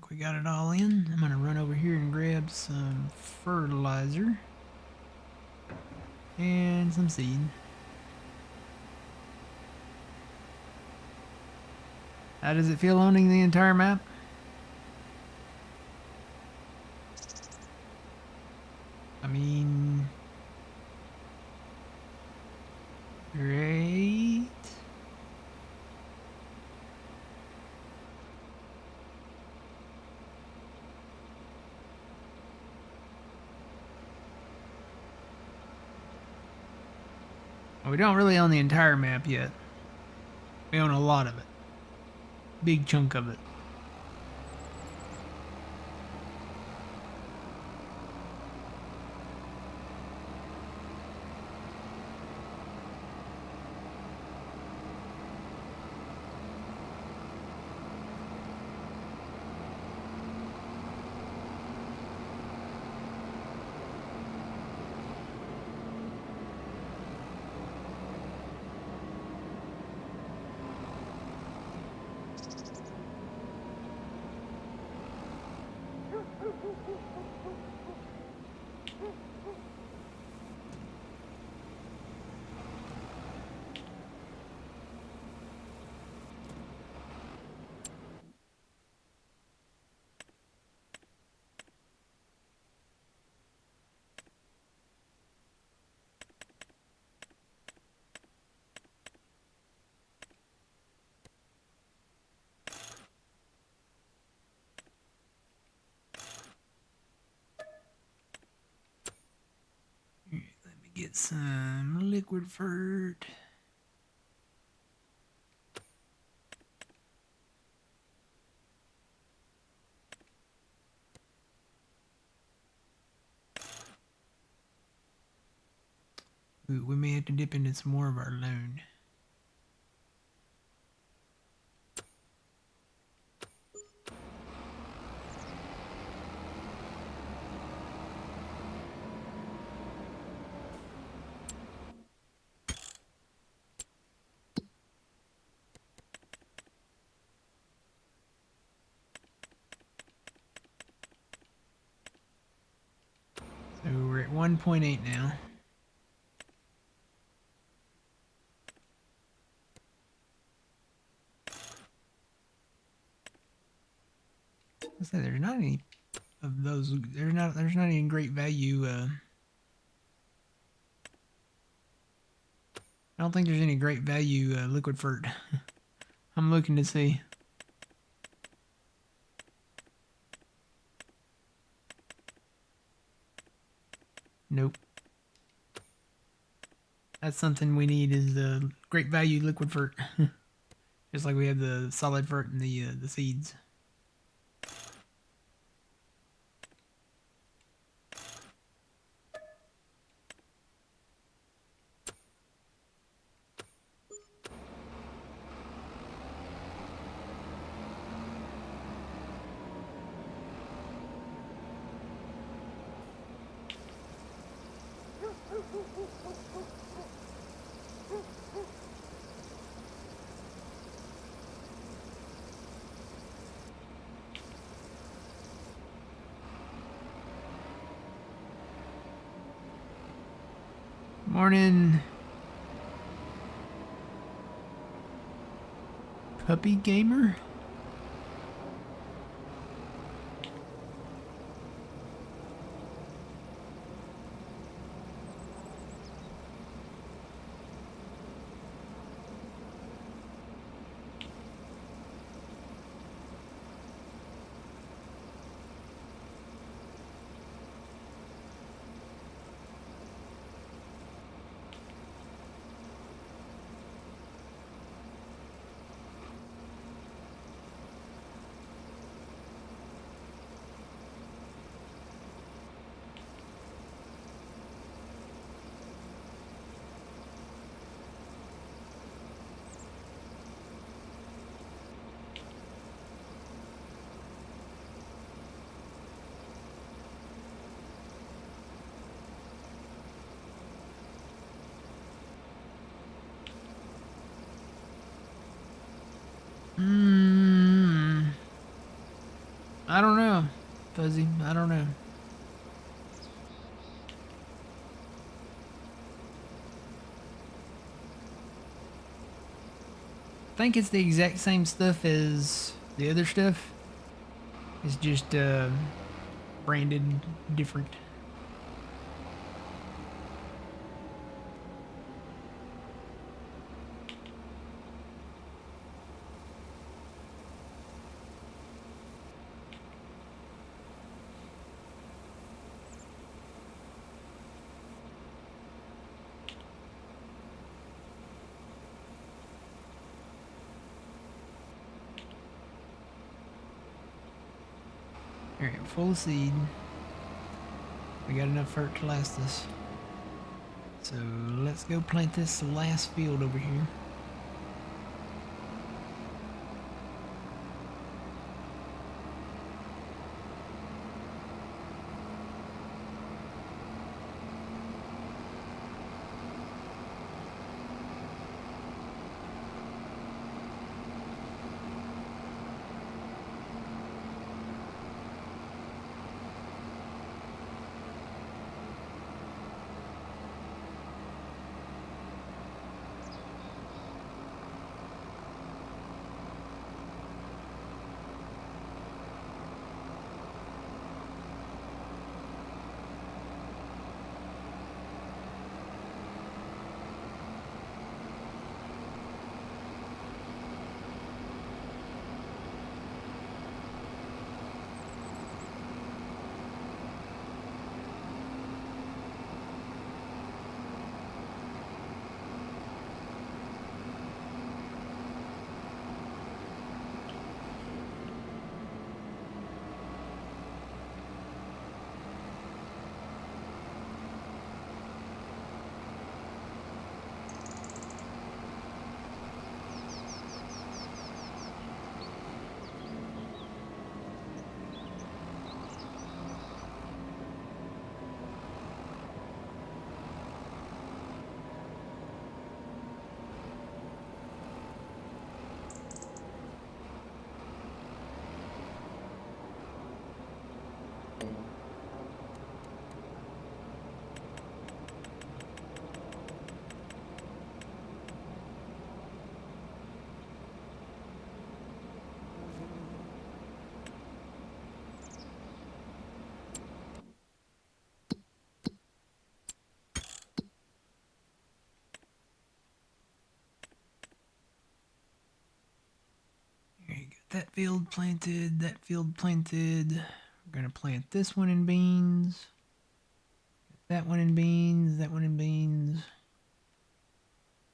we got it all in. I'm gonna run over here and grab some fertilizer and some seed. How does it feel owning the entire map? I mean, great. We don't really own the entire map yet. We own a lot of it. Big chunk of it. Let me get some liquid fert. Ooh, we may have to dip into some more of our loan. So we're at 1.8 now. I say there's not any of those. There's not any great value. I don't think there's any great value liquid fert. I'm looking to see. Nope. That's something we need is the great value liquid fert. Just like we have the solid fert and the seeds. Morning, puppy gamer. I don't know, Fuzzy. I don't know. I think it's the exact same stuff as the other stuff. It's just branded different. Alright, full of seed. We got enough for it to last us. So let's go plant this last field over here. There you go. That field planted, that field planted. We're gonna plant this one in beans. That one in beans, that one in beans.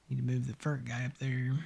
Need to move the fert guy up there.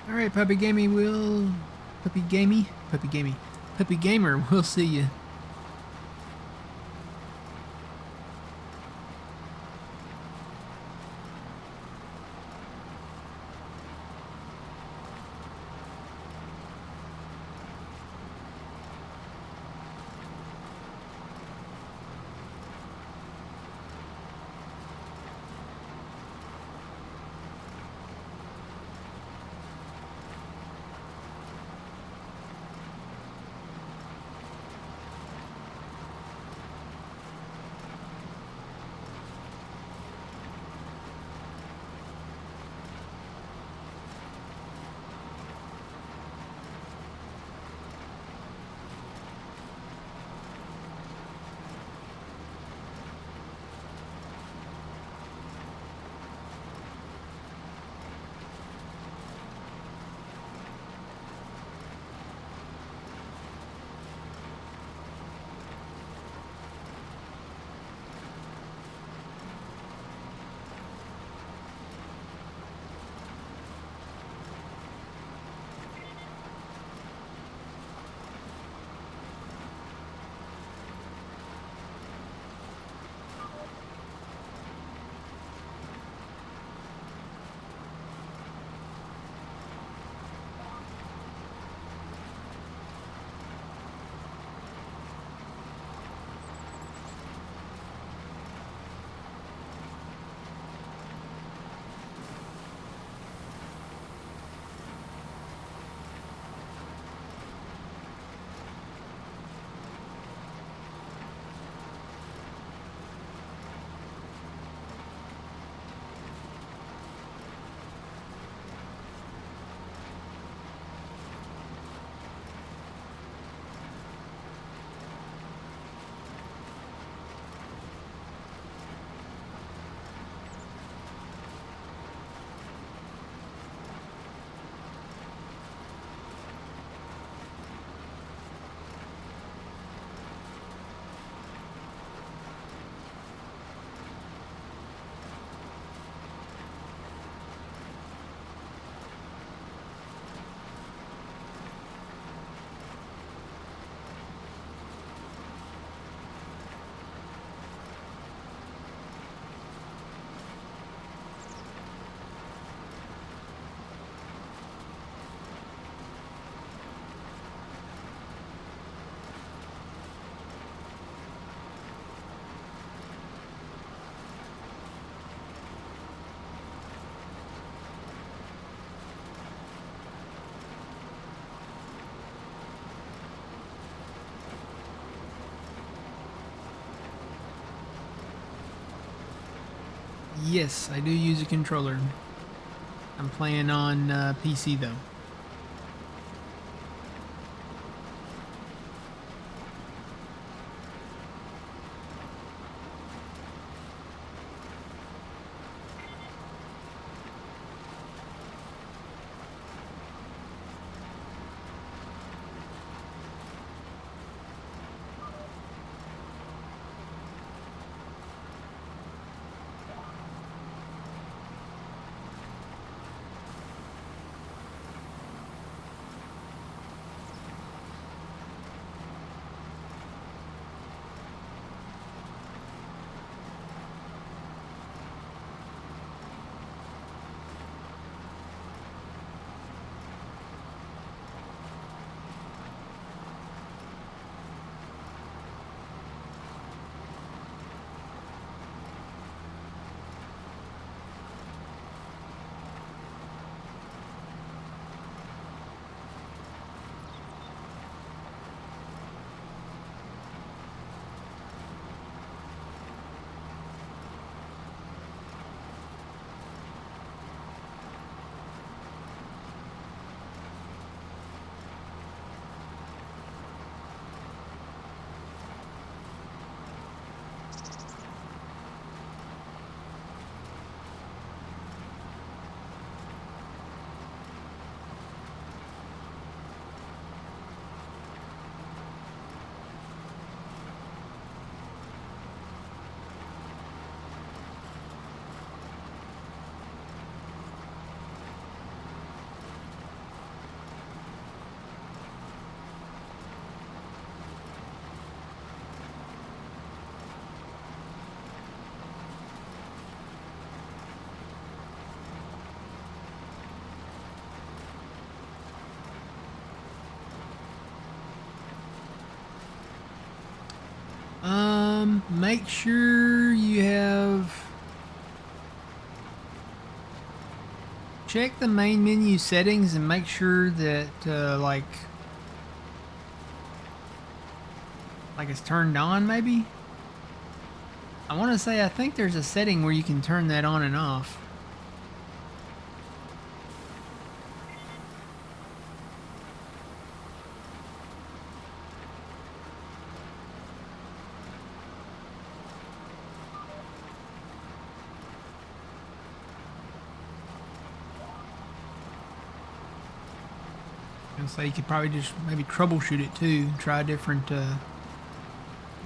All right, Puppy Gamey will... Puppy Gamey? Puppy Gamey. Puppy Gamer, we'll see you. Yes, I do use a controller. I'm playing on PC though. make sure you have... Check the main menu settings and make sure that, like it's turned on, maybe? I want to say, I think there's a setting where you can turn that on and off. So you could probably just maybe troubleshoot it too. Try a different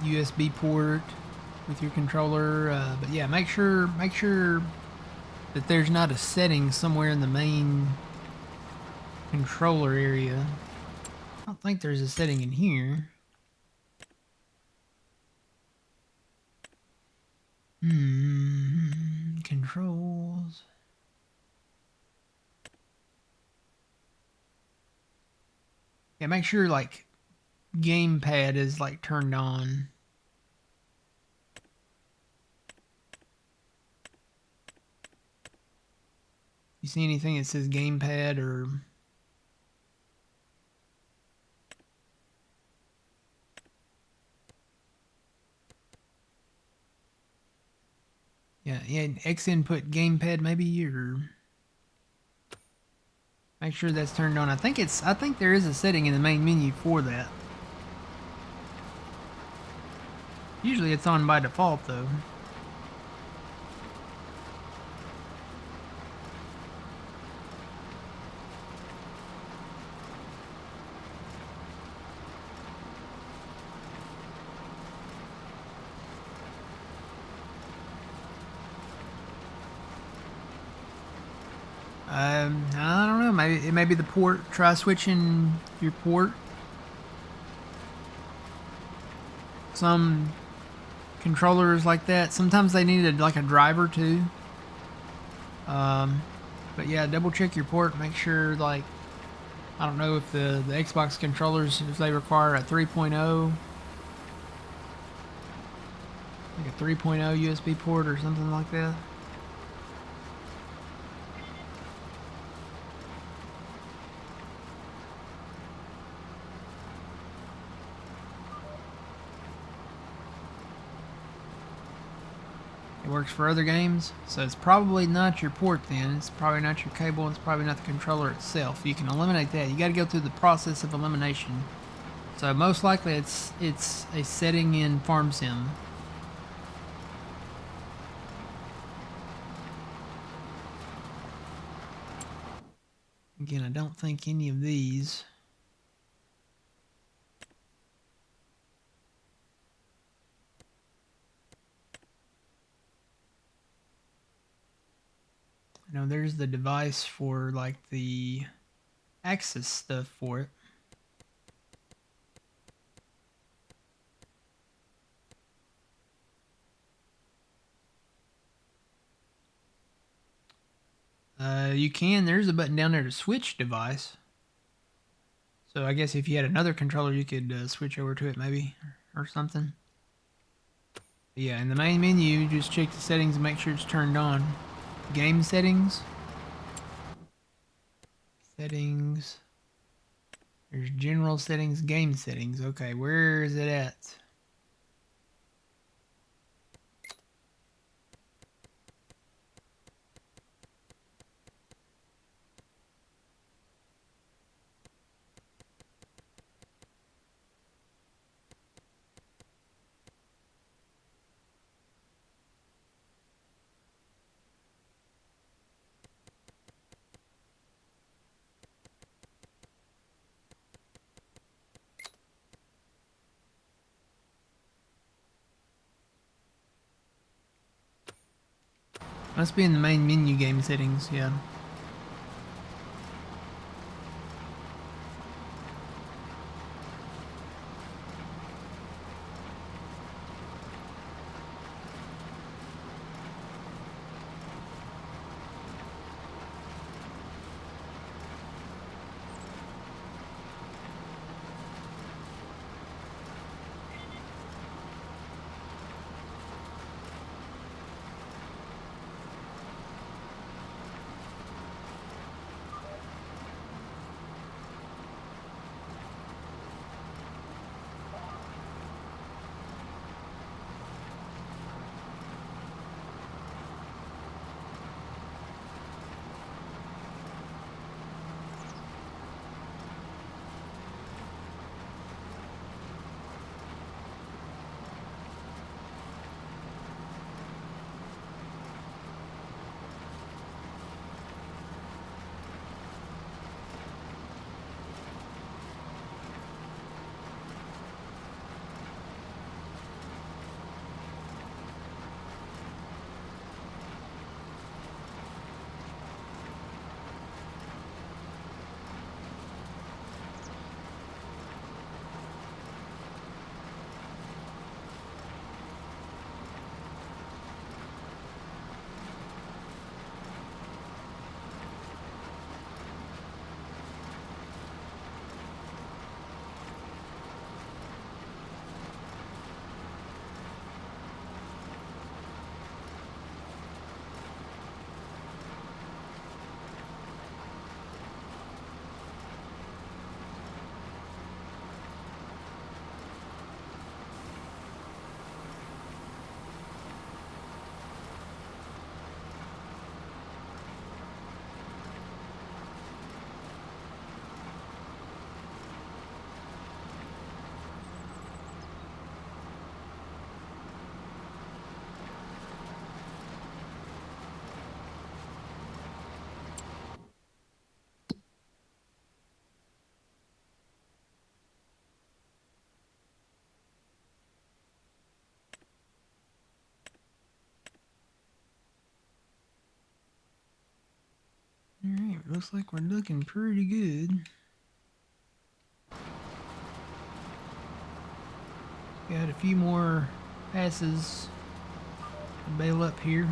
USB port with your controller. But yeah, make sure that there's not a setting somewhere in the main controller area. I don't think there's a setting in here. Controls. Yeah, make sure like gamepad is like turned on. You see anything that says gamepad or... Yeah, X input gamepad maybe, or... Make sure that's turned on. I think there is a setting in the main menu for that. Usually it's on by default though. I don't know. Maybe it may be the port. Try switching your port. Some controllers like that. Sometimes they need like a driver too. But yeah, double check your port. Make sure, like, I don't know if the Xbox controllers, if they require a 3.0, like a 3.0 USB port or something like that. It works for other games, so it's probably not your port then. It's probably not your cable. It's probably not the controller itself. You can eliminate that. You got to go through the process of elimination. So most likely it's a setting in Farm Sim. Again, I don't think any of these... No, there's the device for like the access stuff for it. You can, there's a button down there to switch device. So I guess if you had another controller, you could switch over to it maybe, or something. But yeah, in the main menu, just check the settings and make sure it's turned on. Game settings. Settings. There's general settings, game settings. Okay, where is it at? Must be in the main menu game settings, yeah. looks like we're looking pretty good. Got a few more passes to bail up here.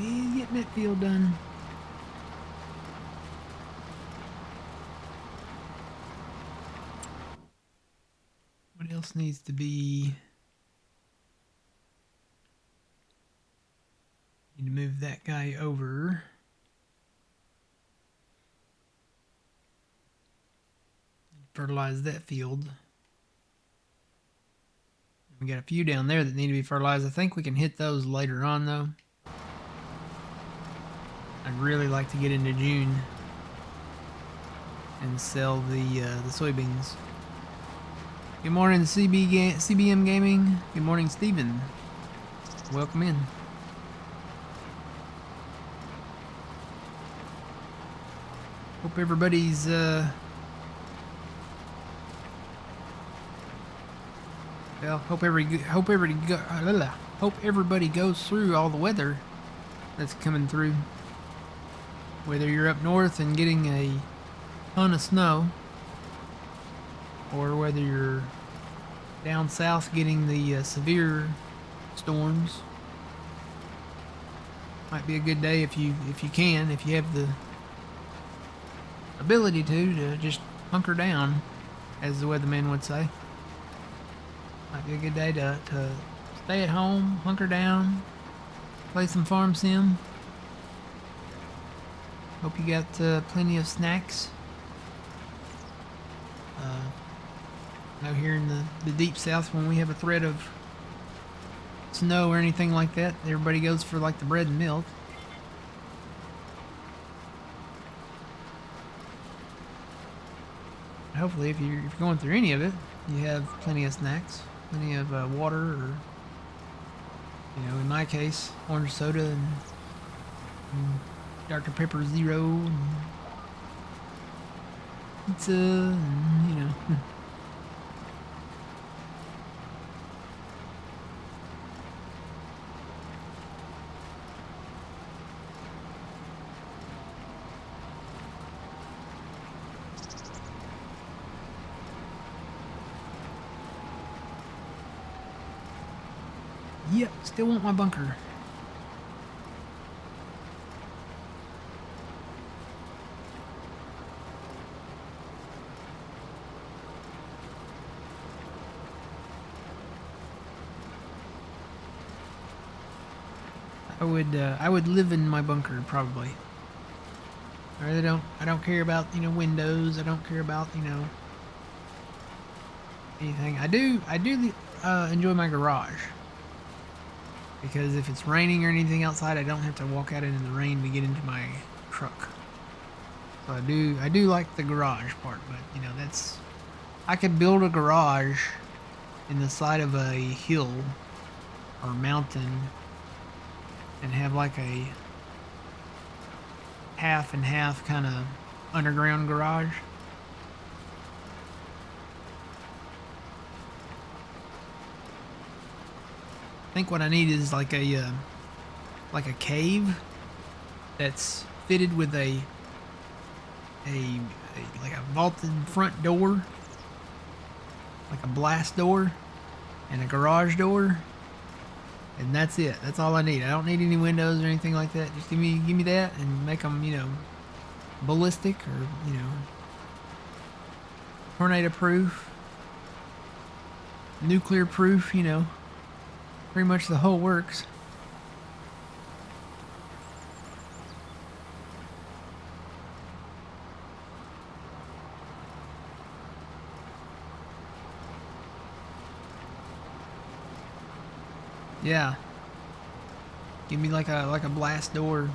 He's getting that field done. What else needs to be? Need to move that guy over. Fertilize that field. We got a few down there that need to be fertilized. I think we can hit those later on, though. I'd really like to get into June and sell the soybeans. Good morning, CBM Gaming. Good morning, Steven. Welcome in. Hope everybody's well, hope everybody goes through all the weather that's coming through. Whether you're up north and getting a ton of snow, or whether you're down south getting the severe storms, might be a good day if you have the ability to just hunker down, as the weatherman would say. Might be a good day to stay at home, hunker down, play some farm sim. Hope you got plenty of snacks. Out here in the deep south, when we have a threat of snow or anything like that, everybody goes for like the bread and milk. Hopefully, if you're going through any of it, you have plenty of snacks, plenty of water, or, you know, in my case, orange soda and Dr. Pepper Zero and pizza, and, you know. Yep, still want my bunker. I would live in my bunker probably. I really don't. I don't care about, you know, windows. I don't care about, you know, anything. I do enjoy my garage, because if it's raining or anything outside, I don't have to walk out into the rain to get into my truck. So I do like the garage part, but, you know, I could build a garage in the side of a hill or mountain and have like a half and half kind of underground garage. I think what I need is like a cave that's fitted with a like a vaulted front door, like a blast door, and a garage door, and that's it. That's all I need. I don't need any windows or anything like that. Just give me that, and make them, you know, ballistic, or, you know, tornado proof, nuclear proof, you know. Pretty much the whole works. Yeah. Give me like a blast door.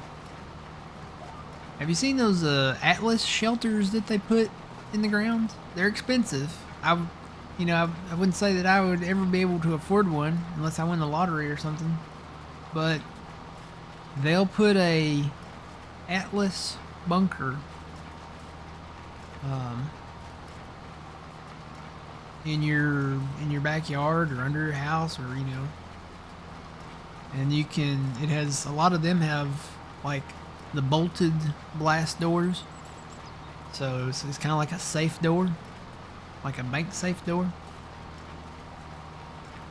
Have you seen those Atlas shelters that they put in the ground? They're expensive. You know, I wouldn't say that I would ever be able to afford one unless I win the lottery or something. But they'll put a Atlas bunker in your backyard or under your house, or, you know, and it has, a lot of them have like the bolted blast doors, so it's kind of like a safe door, like a bank safe door.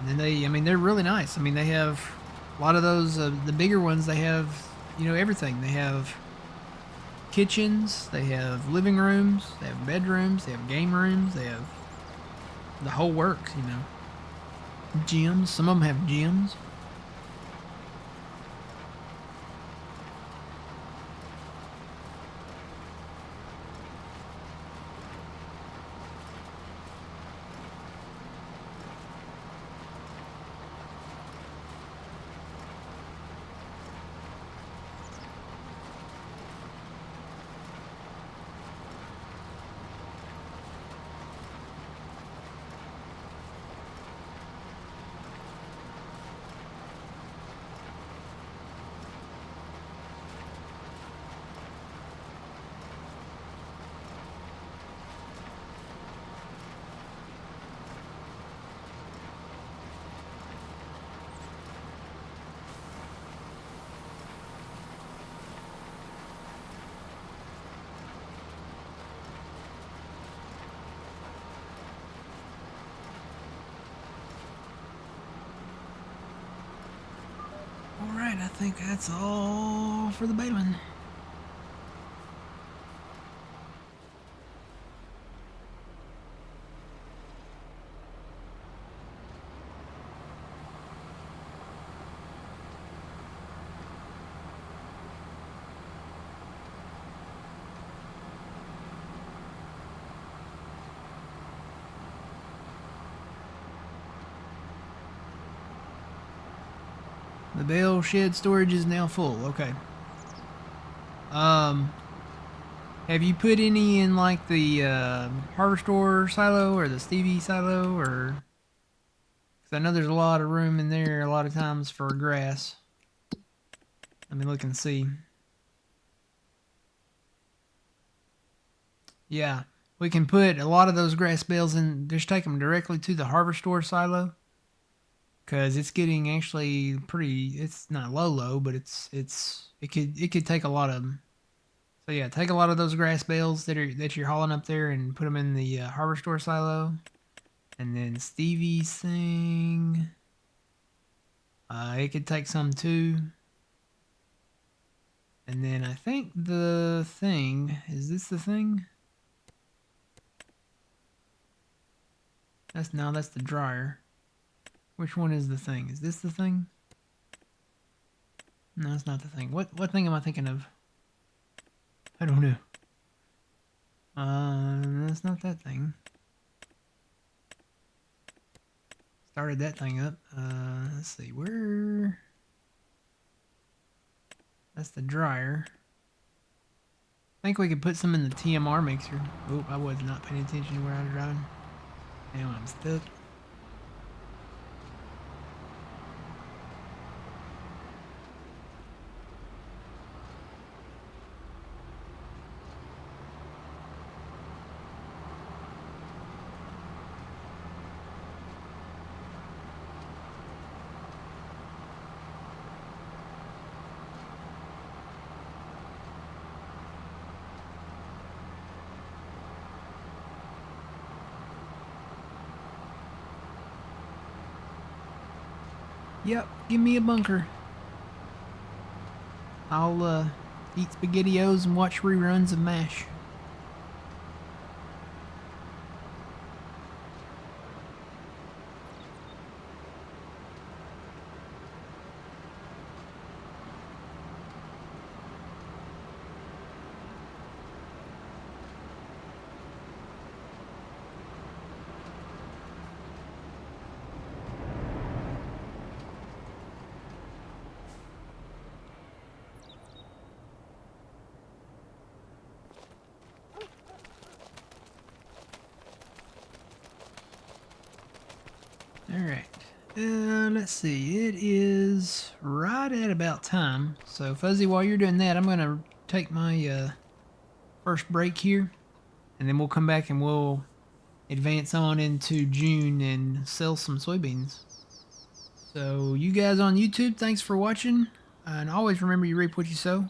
And then they're really nice. I mean, they have a lot of those, the bigger ones, they have you know, everything. They have kitchens, they have living rooms, they have bedrooms, they have game rooms, they have the whole works, you know. Gyms, some of them have gyms. Alright, I think that's all for the baling. The bale shed storage is now full. Okay. Have you put any in like the harvester silo or the Stevie silo, or? Because I know there's a lot of room in there a lot of times for grass. Let me look and see. Yeah, we can put a lot of those grass bales in. Just take them directly to the harvester silo. Cause it's getting actually pretty. It's not low, but it could take a lot of them. So yeah, take a lot of those grass bales that you're hauling up there and put them in the harvester silo, and then Stevie's thing. It could take some too. And then I think the thing is this the thing? That's the dryer. Which one is the thing? Is this the thing? No, it's not the thing. What thing am I thinking of? I don't know. That's not that thing. Started that thing up. Let's see, where? That's the dryer. I think we could put some in the TMR mixer. Oop, I was not paying attention to where I was driving. Now I'm stuck. Yep, give me a bunker. I'll eat SpaghettiOs and watch reruns of MASH. Alright, let's see, it is right at about time. So Fuzzy, while you're doing that, I'm going to take my first break here, and then we'll come back and we'll advance on into June and sell some soybeans. So you guys on YouTube, thanks for watching, and always remember you reap what you sow.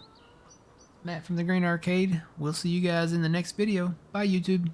Matt from the Green Arcade, we'll see you guys in the next video. Bye YouTube.